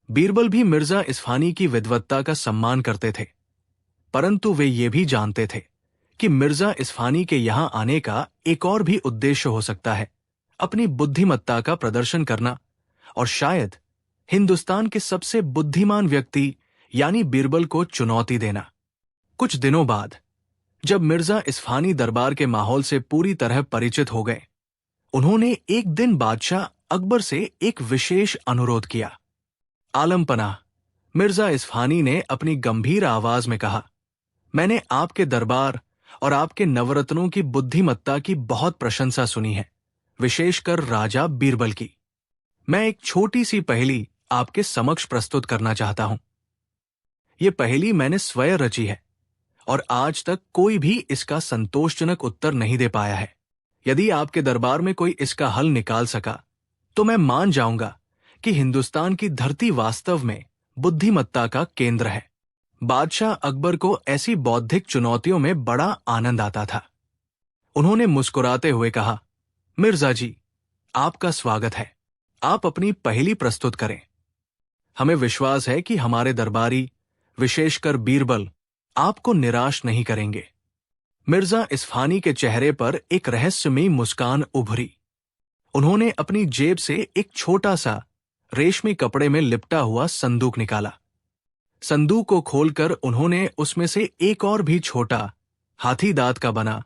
बीरबल भी मिर्जा इस्फानी की विद्वत्ता का सम्मान करते थे, परंतु वे ये भी जानते थे कि मिर्जा इस्फानी के यहां आने का एक और भी उद्देश्य हो सकता है, अपनी बुद्धिमत्ता का प्रदर्शन करना और शायद हिंदुस्तान के सबसे बुद्धिमान व्यक्ति यानी बीरबल को चुनौती देना। कुछ दिनों बाद जब मिर्जा इस्फानी दरबार के माहौल से पूरी तरह परिचित हो गए, उन्होंने एक दिन बादशाह अकबर से एक विशेष अनुरोध किया। आलम पनाह, मिर्जा इस्फानी ने अपनी गंभीर आवाज में कहा, मैंने आपके दरबार और आपके नवरत्नों की बुद्धिमत्ता की बहुत प्रशंसा सुनी है, विशेषकर राजा बीरबल की। मैं एक छोटी सी पहेली आपके समक्ष प्रस्तुत करना चाहता हूं। यह पहेली मैंने स्वयं रची है और आज तक कोई भी इसका संतोषजनक उत्तर नहीं दे पाया है। यदि आपके दरबार में कोई इसका हल निकाल सका तो मैं मान जाऊंगा कि हिंदुस्तान की धरती वास्तव में बुद्धिमत्ता का केंद्र है। बादशाह अकबर को ऐसी बौद्धिक चुनौतियों में बड़ा आनंद आता था। उन्होंने मुस्कुराते हुए कहा, मिर्जा जी, आपका स्वागत है। आप अपनी पहेली प्रस्तुत करें। हमें विश्वास है कि हमारे दरबारी, विशेषकर बीरबल, आपको निराश नहीं करेंगे। मिर्जा इस्फानी के चेहरे पर एक रहस्यमयी मुस्कान उभरी। उन्होंने अपनी जेब से एक छोटा सा रेशमी कपड़े में लिपटा हुआ संदूक निकाला। संदूक को खोलकर उन्होंने उसमें से एक और भी छोटा हाथी दांत का बना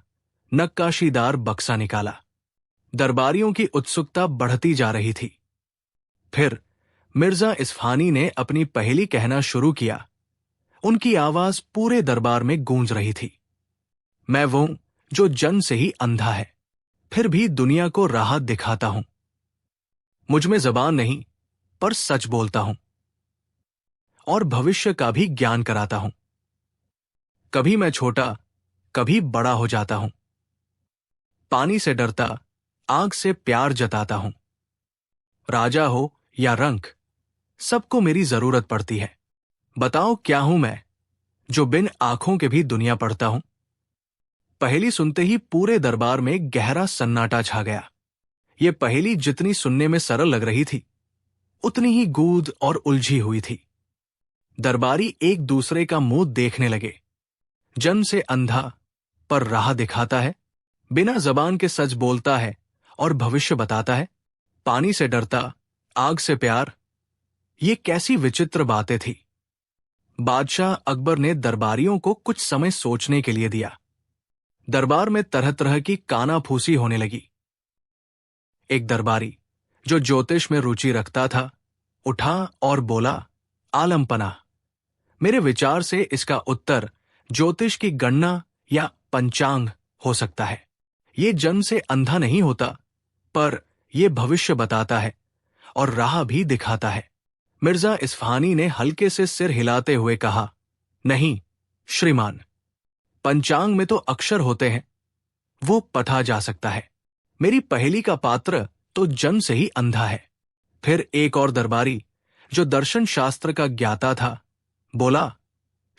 नक्काशीदार बक्सा निकाला। दरबारियों की उत्सुकता बढ़ती जा रही थी। फिर मिर्जा इस्फानी ने अपनी पहेली कहना शुरू किया। उनकी आवाज पूरे दरबार में गूंज रही थी। मैं वो जो जन्म से ही अंधा है, फिर भी दुनिया को राह दिखाता हूं। मुझ में जबान नहीं, पर सच बोलता हूं और भविष्य का भी ज्ञान कराता हूं। कभी मैं छोटा, कभी बड़ा हो जाता हूं। पानी से डरता, आग से प्यार जताता हूं। राजा हो या रंक, सबको मेरी जरूरत पड़ती है। बताओ क्या हूं मैं, जो बिन आंखों के भी दुनिया पढ़ता हूं। पहेली सुनते ही पूरे दरबार में गहरा सन्नाटा छा गया। यह पहेली जितनी सुनने में सरल लग रही थी, उतनी ही गूढ़ और उलझी हुई थी। दरबारी एक दूसरे का मुंह देखने लगे। जन्म से अंधा, पर राह दिखाता है, बिना जबान के सच बोलता है और भविष्य बताता है। पानी से डरता, आग से प्यार, ये कैसी विचित्र बातें थी। बादशाह अकबर ने दरबारियों को कुछ समय सोचने के लिए दिया। दरबार में तरह तरह की कानाफूसी होने लगी। एक दरबारी, जो ज्योतिष में रुचि रखता था, उठा और बोला, आलम पनाह, मेरे विचार से इसका उत्तर ज्योतिष की गणना या पंचांग हो सकता है। ये जन्म से अंधा नहीं होता, पर यह भविष्य बताता है और राह भी दिखाता है। मिर्जा इस्फानी ने हल्के से सिर हिलाते हुए कहा, नहीं श्रीमान, पंचांग में तो अक्षर होते हैं, वो पढ़ा जा सकता है। मेरी पहेली का पात्र तो जन्म से ही अंधा है। फिर एक और दरबारी, जो दर्शन शास्त्र का ज्ञाता था, बोला,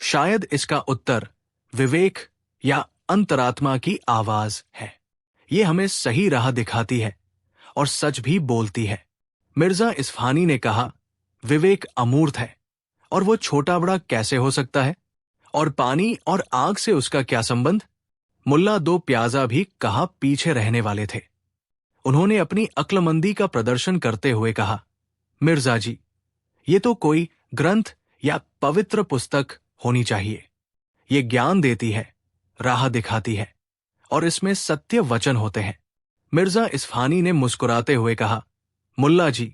शायद इसका उत्तर विवेक या अंतरात्मा की आवाज है। ये हमें सही राह दिखाती है और सच भी बोलती है। मिर्जा इस्फानी ने कहा, विवेक अमूर्त है और वो छोटा बड़ा कैसे हो सकता है, और पानी और आग से उसका क्या संबंध। मुल्ला दो प्याजा भी कहा पीछे रहने वाले थे। उन्होंने अपनी अक्लमंदी का प्रदर्शन करते हुए कहा, मिर्जा जी, ये तो कोई ग्रंथ या पवित्र पुस्तक होनी चाहिए। ये ज्ञान देती है, राह दिखाती है और इसमें सत्य वचन होते हैं। मिर्जा इस्फानी ने मुस्कुराते हुए कहा, मुल्ला जी,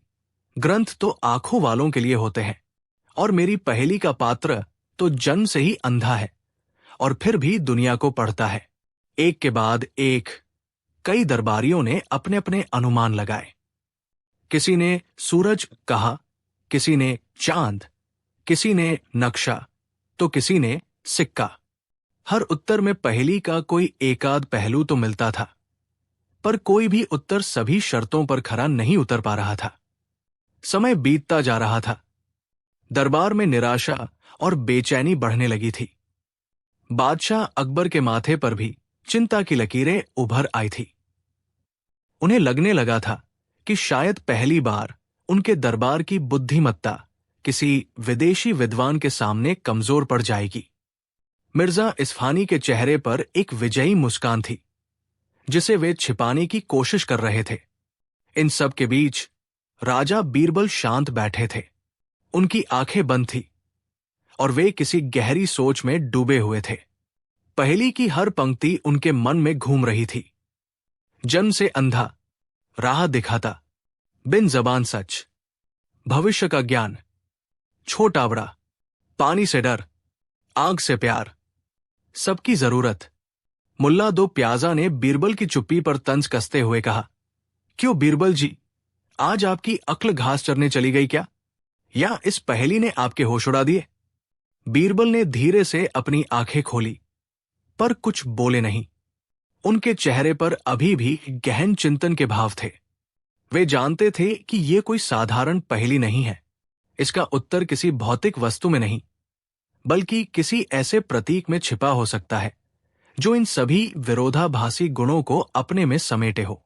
ग्रंथ तो आंखों वालों के लिए होते हैं और मेरी पहेली का पात्र तो जन्म से ही अंधा है और फिर भी दुनिया को पढ़ता है। एक के बाद एक कई दरबारियों ने अपने अपने अनुमान लगाए। किसी ने सूरज कहा, किसी ने चांद, किसी ने नक्शा, तो किसी ने सिक्का। हर उत्तर में पहेली का कोई एकाध पहलू तो मिलता था, पर कोई भी उत्तर सभी शर्तों पर खरा नहीं उतर पा रहा था। समय बीतता जा रहा था। दरबार में निराशा और बेचैनी बढ़ने लगी थी। बादशाह अकबर के माथे पर भी चिंता की लकीरें उभर आई थी। उन्हें लगने लगा था कि शायद पहली बार उनके दरबार की बुद्धिमत्ता किसी विदेशी विद्वान के सामने कमजोर पड़ जाएगी। मिर्जा इस्फहानी के चेहरे पर एक विजयी मुस्कान थी, जिसे वे छिपाने की कोशिश कर रहे थे। इन सब के बीच राजा बीरबल शांत बैठे थे। उनकी आंखें बंद थी और वे किसी गहरी सोच में डूबे हुए थे। पहेली की हर पंक्ति उनके मन में घूम रही थी। जन्म से अंधा, राह दिखाता, बिन जबान सच, भविष्य का ज्ञान, छोटा बड़ा, पानी से डर, आग से प्यार, सबकी जरूरत। मुल्ला दो प्याजा ने बीरबल की चुप्पी पर तंज कसते हुए कहा, क्यों बीरबल जी, आज आपकी अक्ल घास चरने चली गई क्या? या इस पहेली ने आपके होश उड़ा दिए? बीरबल ने धीरे से अपनी आंखें खोली, पर कुछ बोले नहीं। उनके चेहरे पर अभी भी गहन चिंतन के भाव थे। वे जानते थे कि यह कोई साधारण पहेली नहीं है। इसका उत्तर किसी भौतिक वस्तु में नहीं, बल्कि किसी ऐसे प्रतीक में छिपा हो सकता है जो इन सभी विरोधाभासी गुणों को अपने में समेटे हो।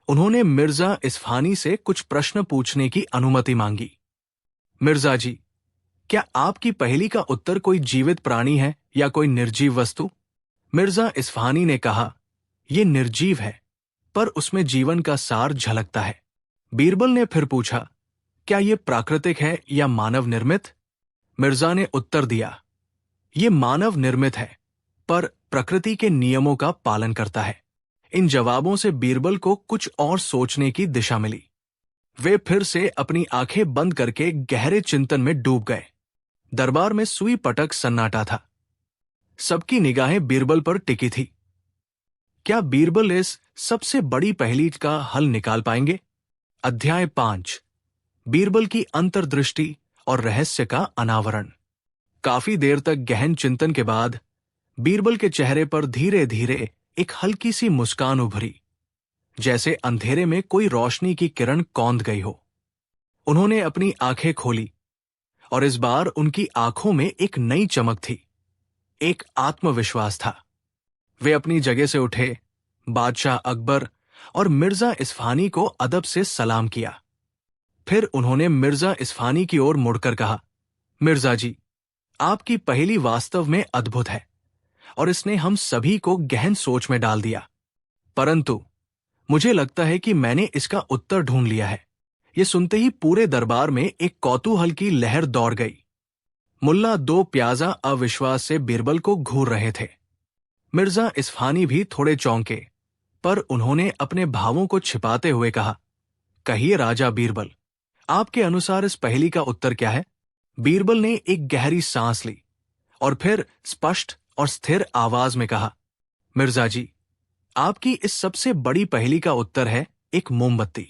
उन्होंने मिर्जा इस्फहानी से कुछ प्रश्न पूछने की अनुमति मांगी। मिर्जा जी, क्या आपकी पहेली का उत्तर कोई जीवित प्राणी है या कोई निर्जीव वस्तु? मिर्जा इस्फहानी ने कहा, यह निर्जीव है, पर उसमें जीवन का सार झलकता है। बीरबल ने फिर पूछा, क्या यह प्राकृतिक है या मानव निर्मित? मिर्जा ने उत्तर दिया, यह मानव निर्मित है, पर प्रकृति के नियमों का पालन करता है। इन जवाबों से बीरबल को कुछ और सोचने की दिशा मिली। वे फिर से अपनी आंखें बंद करके गहरे चिंतन में डूब गए। दरबार में सुई पटक सन्नाटा था। सबकी निगाहें बीरबल पर टिकी थी। क्या बीरबल इस सबसे बड़ी पहेली का हल निकाल पाएंगे? अध्याय 5, बीरबल की अंतर्दृष्टि और रहस्य का अनावरण। काफी देर तक गहन चिंतन के बाद बीरबल के चेहरे पर धीरे धीरे एक हल्की सी मुस्कान उभरी, जैसे अंधेरे में कोई रोशनी की किरण कौंध गई हो। उन्होंने अपनी आंखें खोली और इस बार उनकी आंखों में एक नई चमक थी, एक आत्मविश्वास था। वे अपनी जगह से उठे, बादशाह अकबर और मिर्जा इस्फहानी को अदब से सलाम किया। फिर उन्होंने मिर्जा इस्फहानी की ओर मुड़कर कहा, मिर्जा जी, आपकी पहेली वास्तव में अद्भुत है और इसने हम सभी को गहन सोच में डाल दिया। परंतु मुझे लगता है कि मैंने इसका उत्तर ढूंढ लिया है। यह सुनते ही पूरे दरबार में एक कौतूहल की लहर दौड़ गई। मुल्ला दो प्याजा अविश्वास से बीरबल को घूर रहे थे। मिर्जा इस्फहानी भी थोड़े चौंके, पर उन्होंने अपने भावों को छिपाते हुए कहा, कहिए राजा बीरबल, आपके अनुसार इस पहेली का उत्तर क्या है? बीरबल ने एक गहरी सांस ली और फिर स्पष्ट और स्थिर आवाज में कहा, मिर्जा जी, आपकी इस सबसे बड़ी पहेली का उत्तर है एक मोमबत्ती।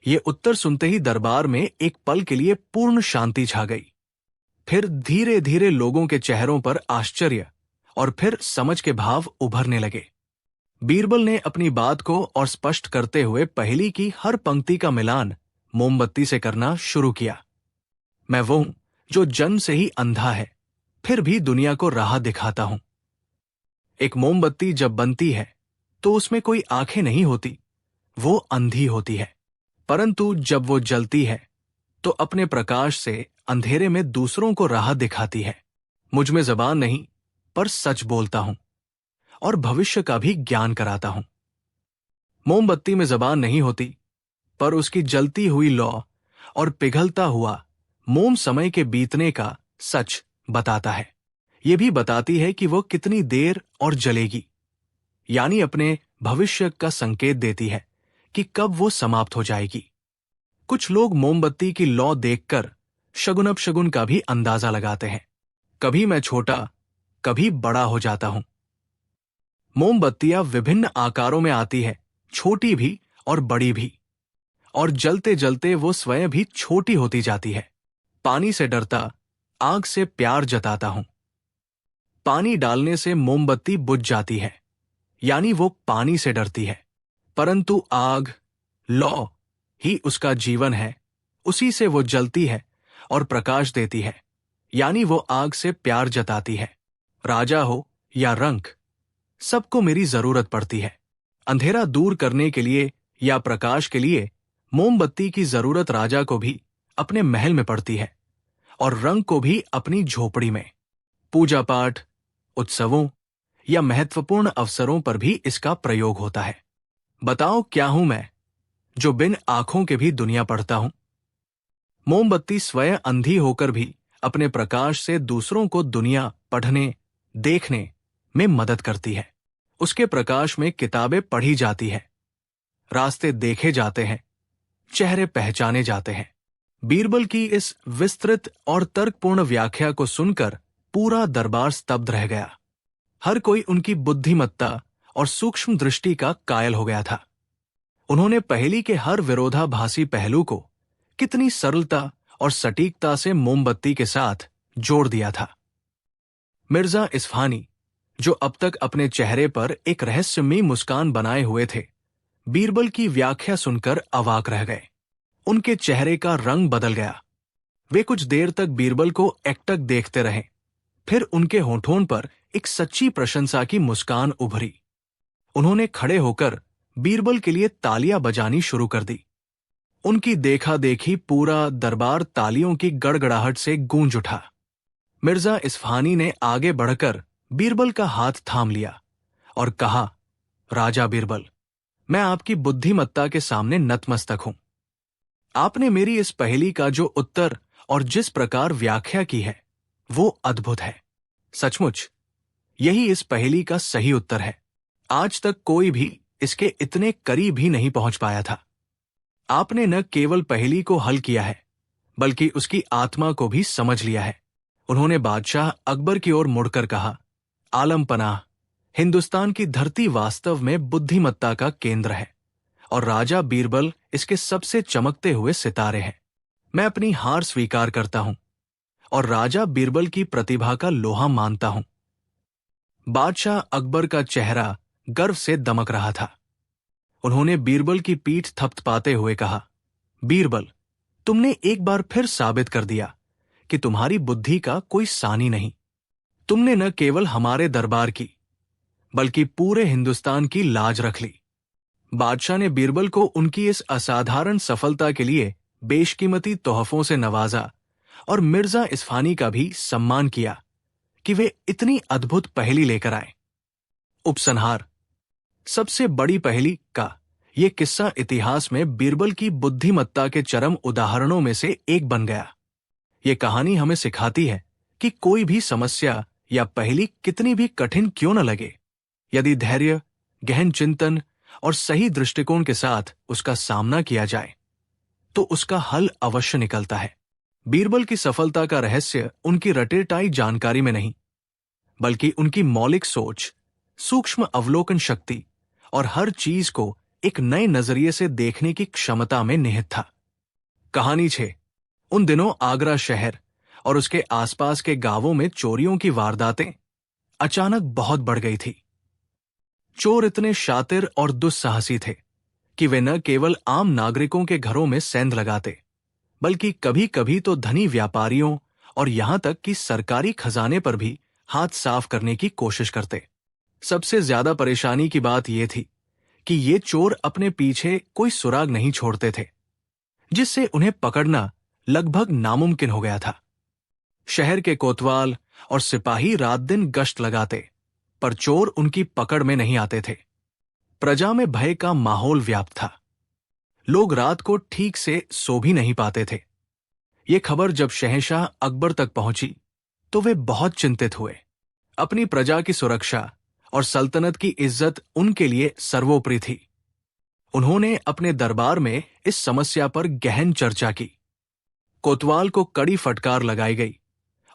ये उत्तर सुनते ही दरबार में एक पल के लिए पूर्ण शांति छा गई। फिर धीरे धीरे लोगों के चेहरों पर आश्चर्य और फिर समझ के भाव उभरने लगे। बीरबल ने अपनी बात को और स्पष्ट करते हुए पहेली की हर पंक्ति का मिलान मोमबत्ती से करना शुरू किया। मैं वो हूं जो जन्म से ही अंधा है, फिर भी दुनिया को राह दिखाता हूं। एक मोमबत्ती जब बनती है तो उसमें कोई आंखें नहीं होती, वो अंधी होती है। परंतु जब वो जलती है तो अपने प्रकाश से अंधेरे में दूसरों को राह दिखाती है। मुझ में जबान नहीं, पर सच बोलता हूं और भविष्य का भी ज्ञान कराता हूं। मोमबत्ती में जबान नहीं होती, पर उसकी जलती हुई लौ और पिघलता हुआ मोम समय के बीतने का सच बताता है। ये भी बताती है कि वो कितनी देर और जलेगी, यानी अपने भविष्य का संकेत देती है कि कब वो समाप्त हो जाएगी। कुछ लोग मोमबत्ती की लौ देखकर शगुन का भी अंदाजा लगाते हैं। कभी मैं छोटा, कभी बड़ा हो जाता हूं। मोमबत्तियां विभिन्न आकारों में आती है, छोटी भी और बड़ी भी, और जलते जलते वो स्वयं भी छोटी होती जाती है। पानी से डरता, आग से प्यार जताता हूं। पानी डालने से मोमबत्ती बुझ जाती है, यानी वो पानी से डरती है। परंतु आग, लौ ही उसका जीवन है, उसी से वो जलती है और प्रकाश देती है, यानी वो आग से प्यार जताती है। राजा हो या रंक, सबको मेरी जरूरत पड़ती है। अंधेरा दूर करने के लिए या प्रकाश के लिए मोमबत्ती की जरूरत राजा को भी अपने महल में पड़ती है और रंग को भी अपनी झोपड़ी में। पूजा पाठ, उत्सवों या महत्वपूर्ण अवसरों पर भी इसका प्रयोग होता है। बताओ क्या हूं मैं, जो बिन आंखों के भी दुनिया पढ़ता हूं? मोमबत्ती स्वयं अंधी होकर भी अपने प्रकाश से दूसरों को दुनिया पढ़ने, देखने में मदद करती है। उसके प्रकाश में किताबें पढ़ी जाती है, रास्ते देखे जाते हैं, चेहरे पहचाने जाते हैं। बीरबल की इस विस्तृत और तर्कपूर्ण व्याख्या को सुनकर पूरा दरबार स्तब्ध रह गया। हर कोई उनकी बुद्धिमत्ता और सूक्ष्म दृष्टि का कायल हो गया था। उन्होंने पहेली के हर विरोधाभासी पहलू को कितनी सरलता और सटीकता से मोमबत्ती के साथ जोड़ दिया था। मिर्जा इस्फहानी, जो अब तक अपने चेहरे पर एक रहस्यमयी मुस्कान बनाए हुए थे, बीरबल की व्याख्या सुनकर अवाक रह गए। उनके चेहरे का रंग बदल गया। वे कुछ देर तक बीरबल को एकटक देखते रहे, फिर उनके होठों पर एक सच्ची प्रशंसा की मुस्कान उभरी। उन्होंने खड़े होकर बीरबल के लिए तालियां बजानी शुरू कर दी। उनकी देखा देखी पूरा दरबार तालियों की गड़गड़ाहट से गूंज उठा। मिर्जा इस्फहानी ने आगे बढ़कर बीरबल का हाथ थाम लिया और कहा, राजा बीरबल, मैं आपकी बुद्धिमत्ता के सामने नतमस्तक हूं। आपने मेरी इस पहेली का जो उत्तर और जिस प्रकार व्याख्या की है, वो अद्भुत है। सचमुच यही इस पहेली का सही उत्तर है। आज तक कोई भी इसके इतने करीब ही नहीं पहुंच पाया था। आपने न केवल पहेली को हल किया है, बल्कि उसकी आत्मा को भी समझ लिया है। उन्होंने बादशाह अकबर की ओर मुड़कर कहा, आलम पनाह, हिंदुस्तान की धरती वास्तव में बुद्धिमत्ता का केंद्र है और राजा बीरबल इसके सबसे चमकते हुए सितारे हैं। मैं अपनी हार स्वीकार करता हूं और राजा बीरबल की प्रतिभा का लोहा मानता हूं। बादशाह अकबर का चेहरा गर्व से दमक रहा था। उन्होंने बीरबल की पीठ थपथपाते हुए कहा, बीरबल, तुमने एक बार फिर साबित कर दिया कि तुम्हारी बुद्धि का कोई सानी नहीं। तुमने न केवल हमारे दरबार की, बल्कि पूरे हिंदुस्तान की लाज रख ली। बादशाह ने बीरबल को उनकी इस असाधारण सफलता के लिए बेशकीमती तोहफों से नवाजा और मिर्जा इस्फहानी का भी सम्मान किया कि वे इतनी अद्भुत पहेली लेकर आए। उपसंहार: सबसे बड़ी पहेली का ये किस्सा इतिहास में बीरबल की बुद्धिमत्ता के चरम उदाहरणों में से एक बन गया। ये कहानी हमें सिखाती है कि कोई भी समस्या या पहेली कितनी भी कठिन क्यों न लगे, यदि धैर्य, गहन चिंतन और सही दृष्टिकोण के साथ उसका सामना किया जाए तो उसका हल अवश्य निकलता है। बीरबल की सफलता का रहस्य उनकी रटेटाई जानकारी में नहीं, बल्कि उनकी मौलिक सोच, सूक्ष्म अवलोकन शक्ति और हर चीज को एक नए नजरिए से देखने की क्षमता में निहित था। कहानी 6। उन दिनों आगरा शहर और उसके आसपास के गांवों में चोरियों की वारदातें अचानक बहुत बढ़ गई थी। चोर इतने शातिर और दुस्साहसी थे कि वे न केवल आम नागरिकों के घरों में सेंध लगाते, बल्कि कभी कभी तो धनी व्यापारियों और यहां तक कि सरकारी खजाने पर भी हाथ साफ करने की कोशिश करते। सबसे ज्यादा परेशानी की बात यह थी कि ये चोर अपने पीछे कोई सुराग नहीं छोड़ते थे, जिससे उन्हें पकड़ना लगभग नामुमकिन हो गया था। शहर के कोतवाल और सिपाही रात दिन गश्त लगाते, पर चोर उनकी पकड़ में नहीं आते थे। प्रजा में भय का माहौल व्याप्त था। लोग रात को ठीक से सो भी नहीं पाते थे। ये खबर जब शहंशाह अकबर तक पहुंची तो वे बहुत चिंतित हुए। अपनी प्रजा की सुरक्षा और सल्तनत की इज्जत उनके लिए सर्वोपरि थी। उन्होंने अपने दरबार में इस समस्या पर गहन चर्चा की। कोतवाल को कड़ी फटकार लगाई गई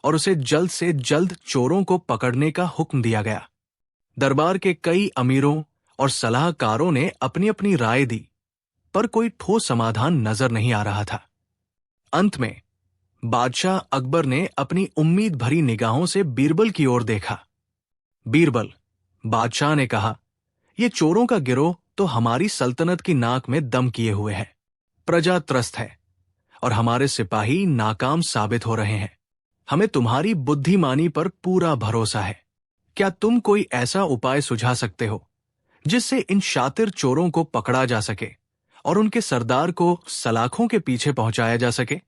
और उसे जल्द से जल्द चोरों को पकड़ने का हुक्म दिया गया। दरबार के कई अमीरों और सलाहकारों ने अपनी अपनी राय दी, पर कोई ठोस समाधान नजर नहीं आ रहा था। अंत में बादशाह अकबर ने अपनी उम्मीद भरी निगाहों से बीरबल की ओर देखा। बीरबल, बादशाह ने कहा, ये चोरों का गिरोह तो हमारी सल्तनत की नाक में दम किए हुए है। प्रजा त्रस्त है और हमारे सिपाही नाकाम साबित हो रहे हैं। हमें तुम्हारी बुद्धिमानी पर पूरा भरोसा है। क्या तुम कोई ऐसा उपाय सुझा सकते हो जिससे इन शातिर चोरों को पकड़ा जा सके और उनके सरदार को सलाखों के पीछे पहुंचाया जा सके?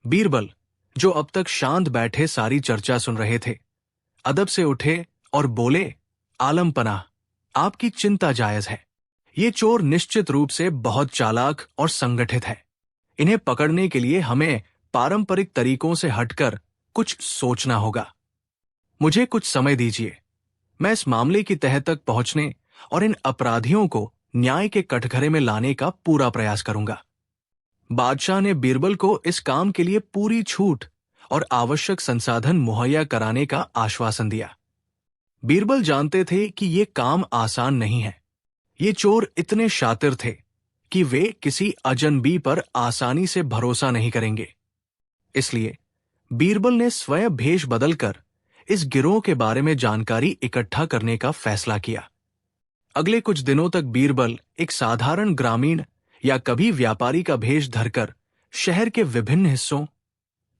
बीरबल, जो अब तक शांत बैठे सारी चर्चा सुन रहे थे, अदब से उठे और बोले, आलम पनाह, आपकी चिंता जायज है। ये चोर निश्चित रूप से बहुत चालाक और संगठित है। इन्हें पकड़ने के लिए हमें पारंपरिक तरीकों से हटकर कुछ सोचना होगा। मुझे कुछ समय दीजिए। मैं इस मामले की तह तक पहुंचने और इन अपराधियों को न्याय के कटघरे में लाने का पूरा प्रयास करूंगा। बादशाह ने बीरबल को इस काम के लिए पूरी छूट और आवश्यक संसाधन मुहैया कराने का आश्वासन दिया। बीरबल जानते थे कि ये काम आसान नहीं है। ये चोर इतने शातिर थे कि वे किसी अजनबी पर आसानी से भरोसा नहीं करेंगे। इसलिए बीरबल ने स्वयं भेष बदलकर इस गिरोह के बारे में जानकारी इकट्ठा करने का फैसला किया। अगले कुछ दिनों तक बीरबल एक साधारण ग्रामीण या कभी व्यापारी का भेष धरकर शहर के विभिन्न हिस्सों,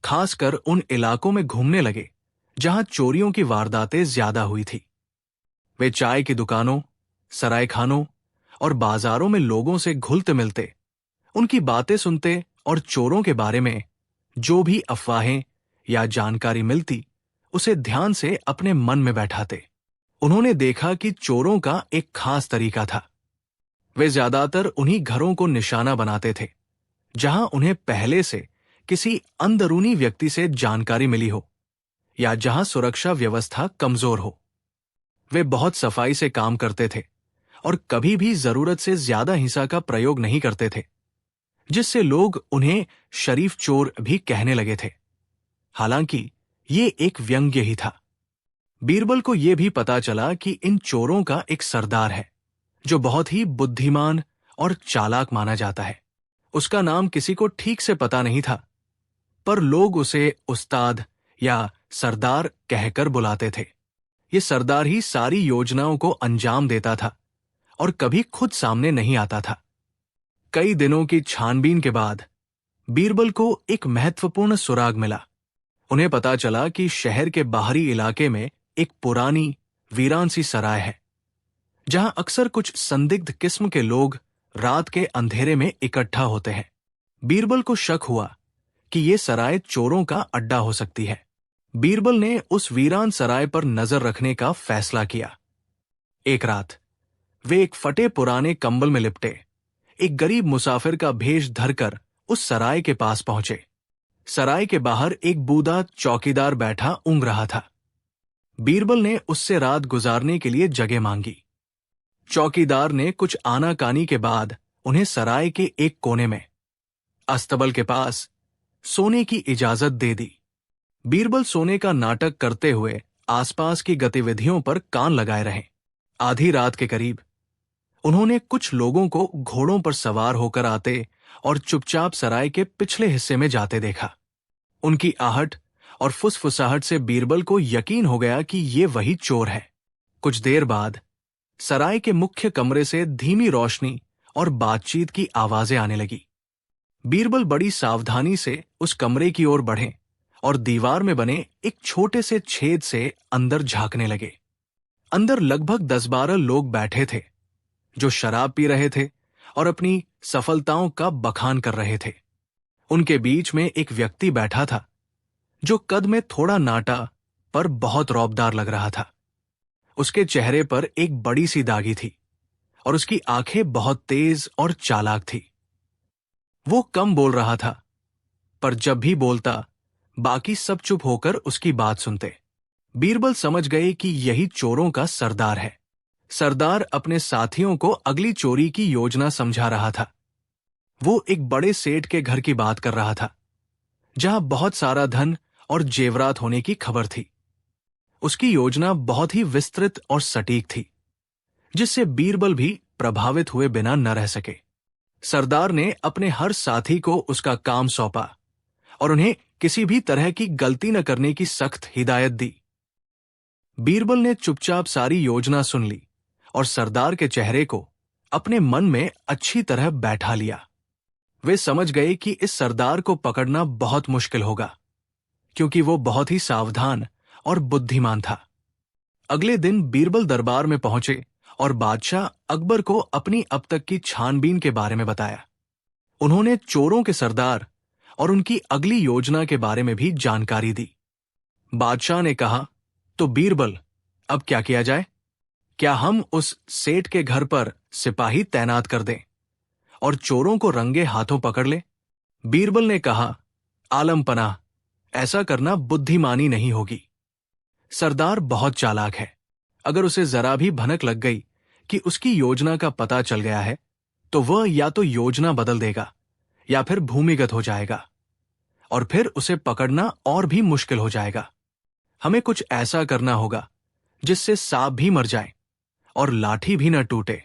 खासकर उन इलाकों में घूमने लगे जहां चोरियों की वारदातें ज्यादा हुई थी। वे चाय की दुकानों, सरायखानों और बाजारों में लोगों से घुलते मिलते, उनकी बातें सुनते और चोरों के बारे में जो भी अफवाहें या जानकारी मिलती उसे ध्यान से अपने मन में बैठाते। उन्होंने देखा कि चोरों का एक खास तरीका था। वे ज्यादातर उन्हीं घरों को निशाना बनाते थे जहां उन्हें पहले से किसी अंदरूनी व्यक्ति से जानकारी मिली हो या जहां सुरक्षा व्यवस्था कमजोर हो। वे बहुत सफाई से काम करते थे और कभी भी जरूरत से ज्यादा हिंसा का प्रयोग नहीं करते थे, जिससे लोग उन्हें शरीफ चोर भी कहने लगे थे। हालांकि ये एक व्यंग्य ही था। बीरबल को यह भी पता चला कि इन चोरों का एक सरदार है जो बहुत ही बुद्धिमान और चालाक माना जाता है। उसका नाम किसी को ठीक से पता नहीं था, पर लोग उसे उस्ताद या सरदार कहकर बुलाते थे। ये सरदार ही सारी योजनाओं को अंजाम देता था और कभी खुद सामने नहीं आता था। कई दिनों की छानबीन के बाद बीरबल को एक महत्वपूर्ण सुराग मिला। उन्हें पता चला कि शहर के बाहरी इलाके में एक पुरानी वीरान सी सराय है जहां अक्सर कुछ संदिग्ध किस्म के लोग रात के अंधेरे में इकट्ठा होते हैं। बीरबल को शक हुआ कि ये सराय चोरों का अड्डा हो सकती है। बीरबल ने उस वीरान सराय पर नजर रखने का फैसला किया। एक रात वे एक फटे पुराने कंबल में लिपटे एक गरीब मुसाफिर का भेष धरकर उस सराय के पास पहुंचे। सराय के बाहर एक बूढ़ा चौकीदार बैठा ऊँघ रहा था। बीरबल ने उससे रात गुजारने के लिए जगह मांगी। चौकीदार ने कुछ आनाकानी के बाद उन्हें सराय के एक कोने में अस्तबल के पास सोने की इजाजत दे दी। बीरबल सोने का नाटक करते हुए आसपास की गतिविधियों पर कान लगाए रहे। आधी रात के करीब उन्होंने कुछ लोगों को घोड़ों पर सवार होकर आते और चुपचाप सराय के पिछले हिस्से में जाते देखा। उनकी आहट और फुसफुसाहट से बीरबल को यकीन हो गया कि ये वही चोर है। कुछ देर बाद सराय के मुख्य कमरे से धीमी रोशनी और बातचीत की आवाजें आने लगी। बीरबल बड़ी सावधानी से उस कमरे की ओर बढ़े और दीवार में बने एक छोटे से छेद से अंदर झांकने लगे। अंदर लगभग 10-12 लोग बैठे थे जो शराब पी रहे थे और अपनी सफलताओं का बखान कर रहे थे। उनके बीच में एक व्यक्ति बैठा था जो कद में थोड़ा नाटा पर बहुत रौबदार लग रहा था। उसके चेहरे पर एक बड़ी सी दागी थी और उसकी आंखें बहुत तेज और चालाक थी। वो कम बोल रहा था, पर जब भी बोलता बाकी सब चुप होकर उसकी बात सुनते। बीरबल समझ गए कि यही चोरों का सरदार है। सरदार अपने साथियों को अगली चोरी की योजना समझा रहा था। वो एक बड़े सेठ के घर की बात कर रहा था जहां बहुत सारा धन और जेवरात होने की खबर थी। उसकी योजना बहुत ही विस्तृत और सटीक थी, जिससे बीरबल भी प्रभावित हुए बिना न रह सके। सरदार ने अपने हर साथी को उसका काम सौंपा और उन्हें किसी भी तरह की गलती न करने की सख्त हिदायत दी। बीरबल ने चुपचाप सारी योजना सुन ली और सरदार के चेहरे को अपने मन में अच्छी तरह बैठा लिया। वे समझ गए कि इस सरदार को पकड़ना बहुत मुश्किल होगा, क्योंकि वो बहुत ही सावधान और बुद्धिमान था। अगले दिन बीरबल दरबार में पहुंचे और बादशाह अकबर को अपनी अब तक की छानबीन के बारे में बताया। उन्होंने चोरों के सरदार और उनकी अगली योजना के बारे में भी जानकारी दी। बादशाह ने कहा, तो बीरबल, अब क्या किया जाए? क्या हम उस सेठ के घर पर सिपाही तैनात कर दें और चोरों को रंगे हाथों पकड़ लें? बीरबल ने कहा, आलम पनाह, ऐसा करना बुद्धिमानी नहीं होगी। सरदार बहुत चालाक है। अगर उसे जरा भी भनक लग गई कि उसकी योजना का पता चल गया है, तो वह या तो योजना बदल देगा या फिर भूमिगत हो जाएगा, और फिर उसे पकड़ना और भी मुश्किल हो जाएगा। हमें कुछ ऐसा करना होगा जिससे सांप भी मर जाए और लाठी भी न टूटे।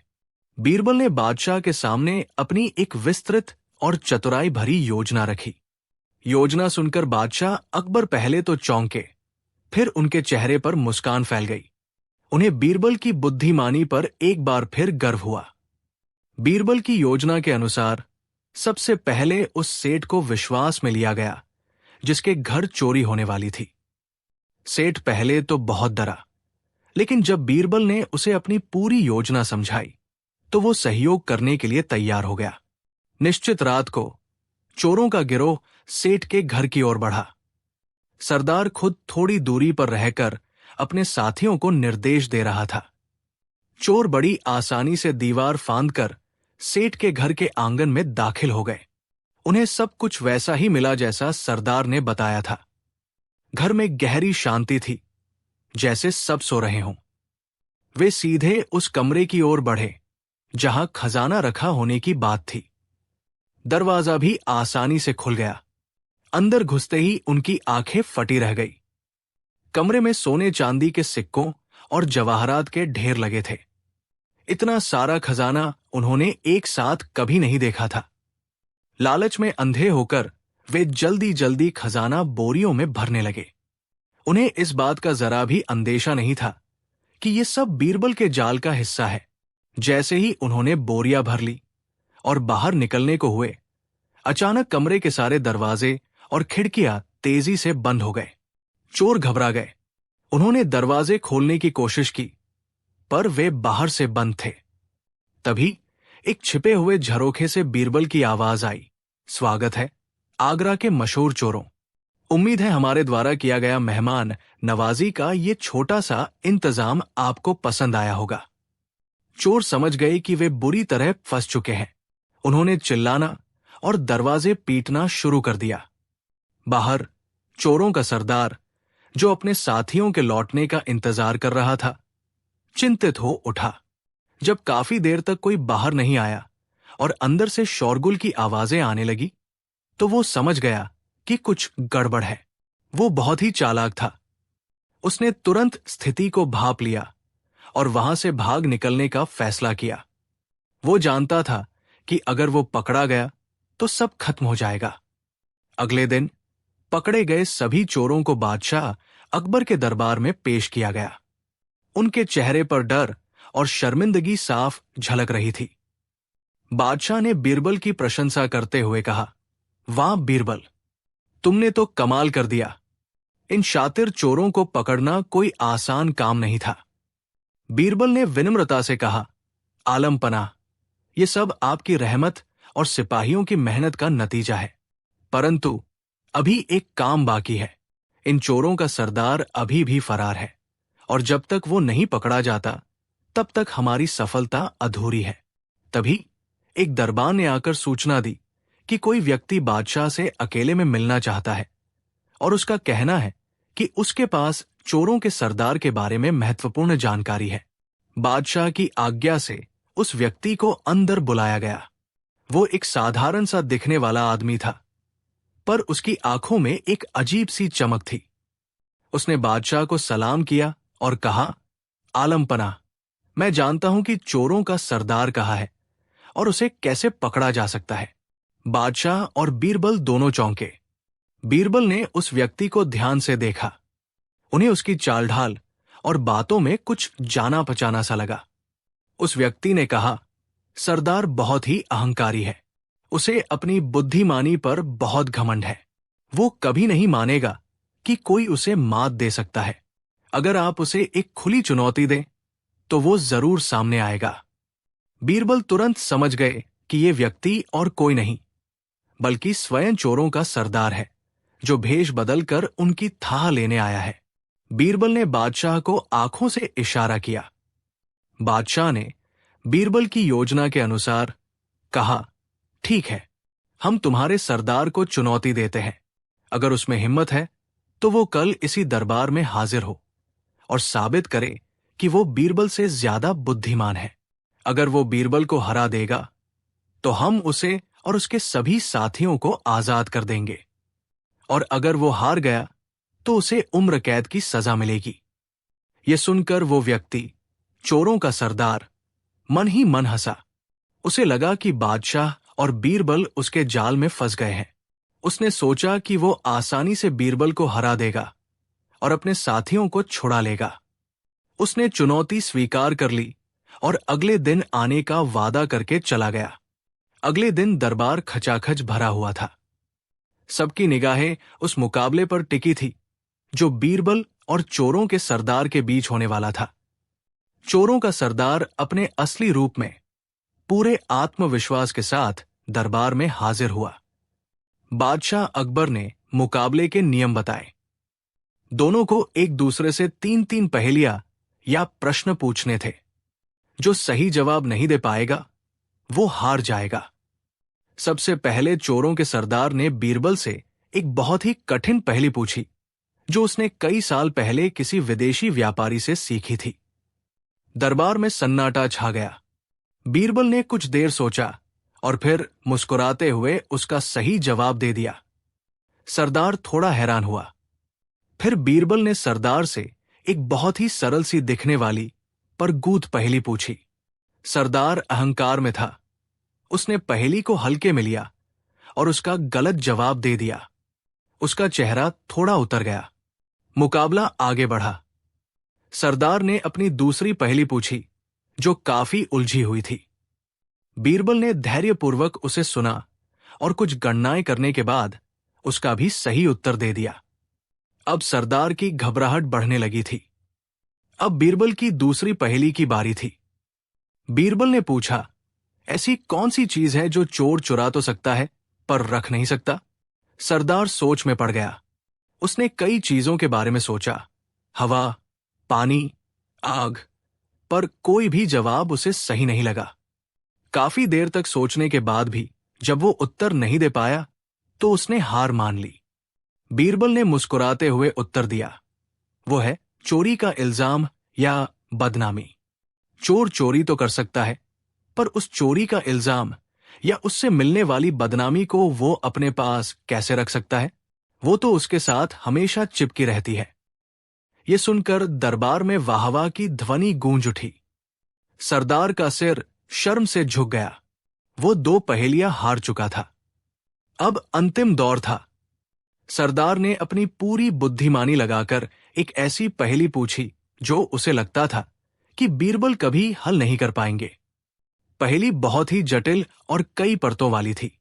बीरबल ने बादशाह के सामने अपनी एक विस्तृत और चतुराई भरी योजना रखी। योजना सुनकर बादशाह अकबर पहले तो चौंके, फिर उनके चेहरे पर मुस्कान फैल गई। उन्हें बीरबल की बुद्धिमानी पर एक बार फिर गर्व हुआ। बीरबल की योजना के अनुसार सबसे पहले उस सेठ को विश्वास में लिया गया जिसके घर चोरी होने वाली थी। सेठ पहले तो बहुत डरा, लेकिन जब बीरबल ने उसे अपनी पूरी योजना समझाई तो वो सहयोग करने के लिए तैयार हो गया। निश्चित रात को चोरों का गिरोह सेठ के घर की ओर बढ़ा। सरदार खुद थोड़ी दूरी पर रहकर अपने साथियों को निर्देश दे रहा था। चोर बड़ी आसानी से दीवार फांदकर सेठ के घर के आंगन में दाखिल हो गए। उन्हें सब कुछ वैसा ही मिला जैसा सरदार ने बताया था। घर में गहरी शांति थी, जैसे सब सो रहे हों। वे सीधे उस कमरे की ओर बढ़े जहां खजाना रखा होने की बात थी। दरवाजा भी आसानी से खुल गया। अंदर घुसते ही उनकी आंखें फटी रह गई। कमरे में सोने चांदी के सिक्कों और जवाहरात के ढेर लगे थे। इतना सारा खजाना उन्होंने एक साथ कभी नहीं देखा था। लालच में अंधे होकर वे जल्दी जल्दी खजाना बोरियों में भरने लगे। उन्हें इस बात का जरा भी अंदेशा नहीं था कि ये सब बीरबल के जाल का हिस्सा है। जैसे ही उन्होंने बोरियां भर ली और बाहर निकलने को हुए, अचानक कमरे के सारे दरवाजे और खिड़कियां तेजी से बंद हो गए। चोर घबरा गए। उन्होंने दरवाजे खोलने की कोशिश की, पर वे बाहर से बंद थे। तभी एक छिपे हुए झरोखे से बीरबल की आवाज आई, स्वागत है आगरा के मशहूर चोरों। उम्मीद है हमारे द्वारा किया गया मेहमान नवाजी का ये छोटा सा इंतजाम आपको पसंद आया होगा। चोर समझ गए कि वे बुरी तरह फंस चुके हैं। उन्होंने चिल्लाना और दरवाजे पीटना शुरू कर दिया। बाहर चोरों का सरदार, जो अपने साथियों के लौटने का इंतजार कर रहा था, चिंतित हो उठा। जब काफी देर तक कोई बाहर नहीं आया और अंदर से शोरगुल की आवाजें आने लगी, तो वो समझ गया कि कुछ गड़बड़ है। वो बहुत ही चालाक था। उसने तुरंत स्थिति को भांप लिया और वहां से भाग निकलने का फैसला किया। वो जानता था कि अगर वो पकड़ा गया तो सब खत्म हो जाएगा। अगले दिन पकड़े गए सभी चोरों को बादशाह अकबर के दरबार में पेश किया गया। उनके चेहरे पर डर और शर्मिंदगी साफ झलक रही थी। बादशाह ने बीरबल की प्रशंसा करते हुए कहा, वाह बीरबल, तुमने तो कमाल कर दिया। इन शातिर चोरों को पकड़ना कोई आसान काम नहीं था। बीरबल ने विनम्रता से कहा, आलम पनाह, ये सब आपकी रहमत और सिपाहियों की मेहनत का नतीजा है। परंतु अभी एक काम बाकी है। इन चोरों का सरदार अभी भी फरार है, और जब तक वो नहीं पकड़ा जाता तब तक हमारी सफलता अधूरी है। तभी एक दरबान ने आकर सूचना दी कि कोई व्यक्ति बादशाह से अकेले में मिलना चाहता है, और उसका कहना है कि उसके पास चोरों के सरदार के बारे में महत्वपूर्ण जानकारी है। बादशाह की आज्ञा से उस व्यक्ति को अंदर बुलाया गया। वो एक साधारण सा दिखने वाला आदमी था, पर उसकी आंखों में एक अजीब सी चमक थी। उसने बादशाह को सलाम किया और कहा, आलम पनाह, मैं जानता हूं कि चोरों का सरदार कहाँ है और उसे कैसे पकड़ा जा सकता है। बादशाह और बीरबल दोनों चौंके। बीरबल ने उस व्यक्ति को ध्यान से देखा। उन्हें उसकी चाल ढाल और बातों में कुछ जाना पहचाना सा लगा। उस व्यक्ति ने कहा, सरदार बहुत ही अहंकारी है उसे अपनी बुद्धिमानी पर बहुत घमंड है। वो कभी नहीं मानेगा कि कोई उसे मात दे सकता है। अगर आप उसे एक खुली चुनौती दें तो वो जरूर सामने आएगा। बीरबल तुरंत समझ गए कि ये व्यक्ति और कोई नहीं बल्कि स्वयं चोरों का सरदार है, जो भेष बदलकर उनकी थाह लेने आया है। बीरबल ने बादशाह को आंखों से इशारा किया। बादशाह ने बीरबल की योजना के अनुसार कहा, ठीक है, हम तुम्हारे सरदार को चुनौती देते हैं। अगर उसमें हिम्मत है तो वो कल इसी दरबार में हाजिर हो और साबित करे कि वो बीरबल से ज्यादा बुद्धिमान है। अगर वो बीरबल को हरा देगा तो हम उसे और उसके सभी साथियों को आजाद कर देंगे, और अगर वो हार गया तो उसे उम्र कैद की सजा मिलेगी। ये सुनकर वो व्यक्ति, चोरों का सरदार, मन ही मन हंसा। उसे लगा कि बादशाह और बीरबल उसके जाल में फंस गए हैं। उसने सोचा कि वो आसानी से बीरबल को हरा देगा और अपने साथियों को छुड़ा लेगा। उसने चुनौती स्वीकार कर ली और अगले दिन आने का वादा करके चला गया। अगले दिन दरबार खचाखच भरा हुआ था। सबकी निगाहें उस मुकाबले पर टिकी थी जो बीरबल और चोरों के सरदार के बीच होने वाला था। चोरों का सरदार अपने असली रूप में पूरे आत्मविश्वास के साथ दरबार में हाजिर हुआ। बादशाह अकबर ने मुकाबले के नियम बताए। दोनों को एक दूसरे से 3-3 पहेलियां या प्रश्न पूछने थे। जो सही जवाब नहीं दे पाएगा वो हार जाएगा। सबसे पहले चोरों के सरदार ने बीरबल से एक बहुत ही कठिन पहेली पूछी, जो उसने कई साल पहले किसी विदेशी व्यापारी से सीखी थी। दरबार में सन्नाटा छा गया। बीरबल ने कुछ देर सोचा और फिर मुस्कुराते हुए उसका सही जवाब दे दिया। सरदार थोड़ा हैरान हुआ। फिर बीरबल ने सरदार से एक बहुत ही सरल सी दिखने वाली पर गूढ़ पहेली पूछी। सरदार अहंकार में था। उसने पहेली को हल्के में लिया और उसका गलत जवाब दे दिया। उसका चेहरा थोड़ा उतर गया। मुकाबला आगे बढ़ा। सरदार ने अपनी दूसरी पहेली पूछी, जो काफी उलझी हुई थी। बीरबल ने धैर्यपूर्वक उसे सुना और कुछ गणनाएं करने के बाद उसका भी सही उत्तर दे दिया। अब सरदार की घबराहट बढ़ने लगी थी। अब बीरबल की दूसरी पहेली की बारी थी। बीरबल ने पूछा, ऐसी कौन सी चीज है जो चोर चुरा तो सकता है पर रख नहीं सकता? सरदार सोच में पड़ गया। उसने कई चीजों के बारे में सोचा, हवा, पानी, आग, पर कोई भी जवाब उसे सही नहीं लगा। काफी देर तक सोचने के बाद भी जब वो उत्तर नहीं दे पाया तो उसने हार मान ली। बीरबल ने मुस्कुराते हुए उत्तर दिया, वो है चोरी का इल्जाम या बदनामी। चोर चोरी तो कर सकता है, पर उस चोरी का इल्जाम या उससे मिलने वाली बदनामी को वो अपने पास कैसे रख सकता है? वो तो उसके साथ हमेशा चिपकी रहती है। ये सुनकर दरबार में वाहवाह की ध्वनि गूंज उठी। सरदार का सिर शर्म से झुक गया। वो 2 पहेलियां हार चुका था। अब अंतिम दौर था। सरदार ने अपनी पूरी बुद्धिमानी लगाकर एक ऐसी पहेली पूछी जो उसे लगता था कि बीरबल कभी हल नहीं कर पाएंगे। पहेली बहुत ही जटिल और कई परतों वाली थी।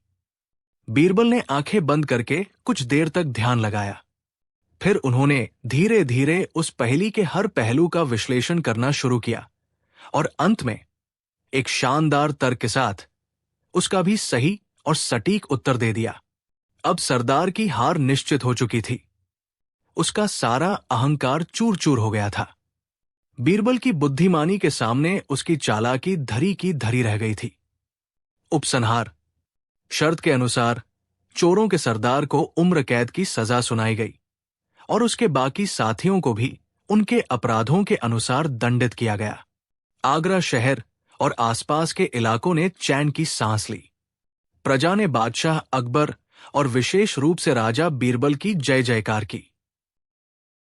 बीरबल ने आंखें बंद करके कुछ देर तक ध्यान लगाया। फिर उन्होंने धीरे धीरे उस पहेली के हर पहलू का विश्लेषण करना शुरू किया और अंत में एक शानदार तर्क के साथ उसका भी सही और सटीक उत्तर दे दिया। अब सरदार की हार निश्चित हो चुकी थी। उसका सारा अहंकार चूर चूर हो गया था। बीरबल की बुद्धिमानी के सामने उसकी चालाकी धरी की धरी रह गई थी। उपसंहार। शर्त के अनुसार चोरों के सरदार को उम्र कैद की सजा सुनाई गई और उसके बाकी साथियों को भी उनके अपराधों के अनुसार दंडित किया गया। आगरा शहर और आसपास के इलाकों ने चैन की सांस ली। प्रजा ने बादशाह अकबर और विशेष रूप से राजा बीरबल की जय जयकार की।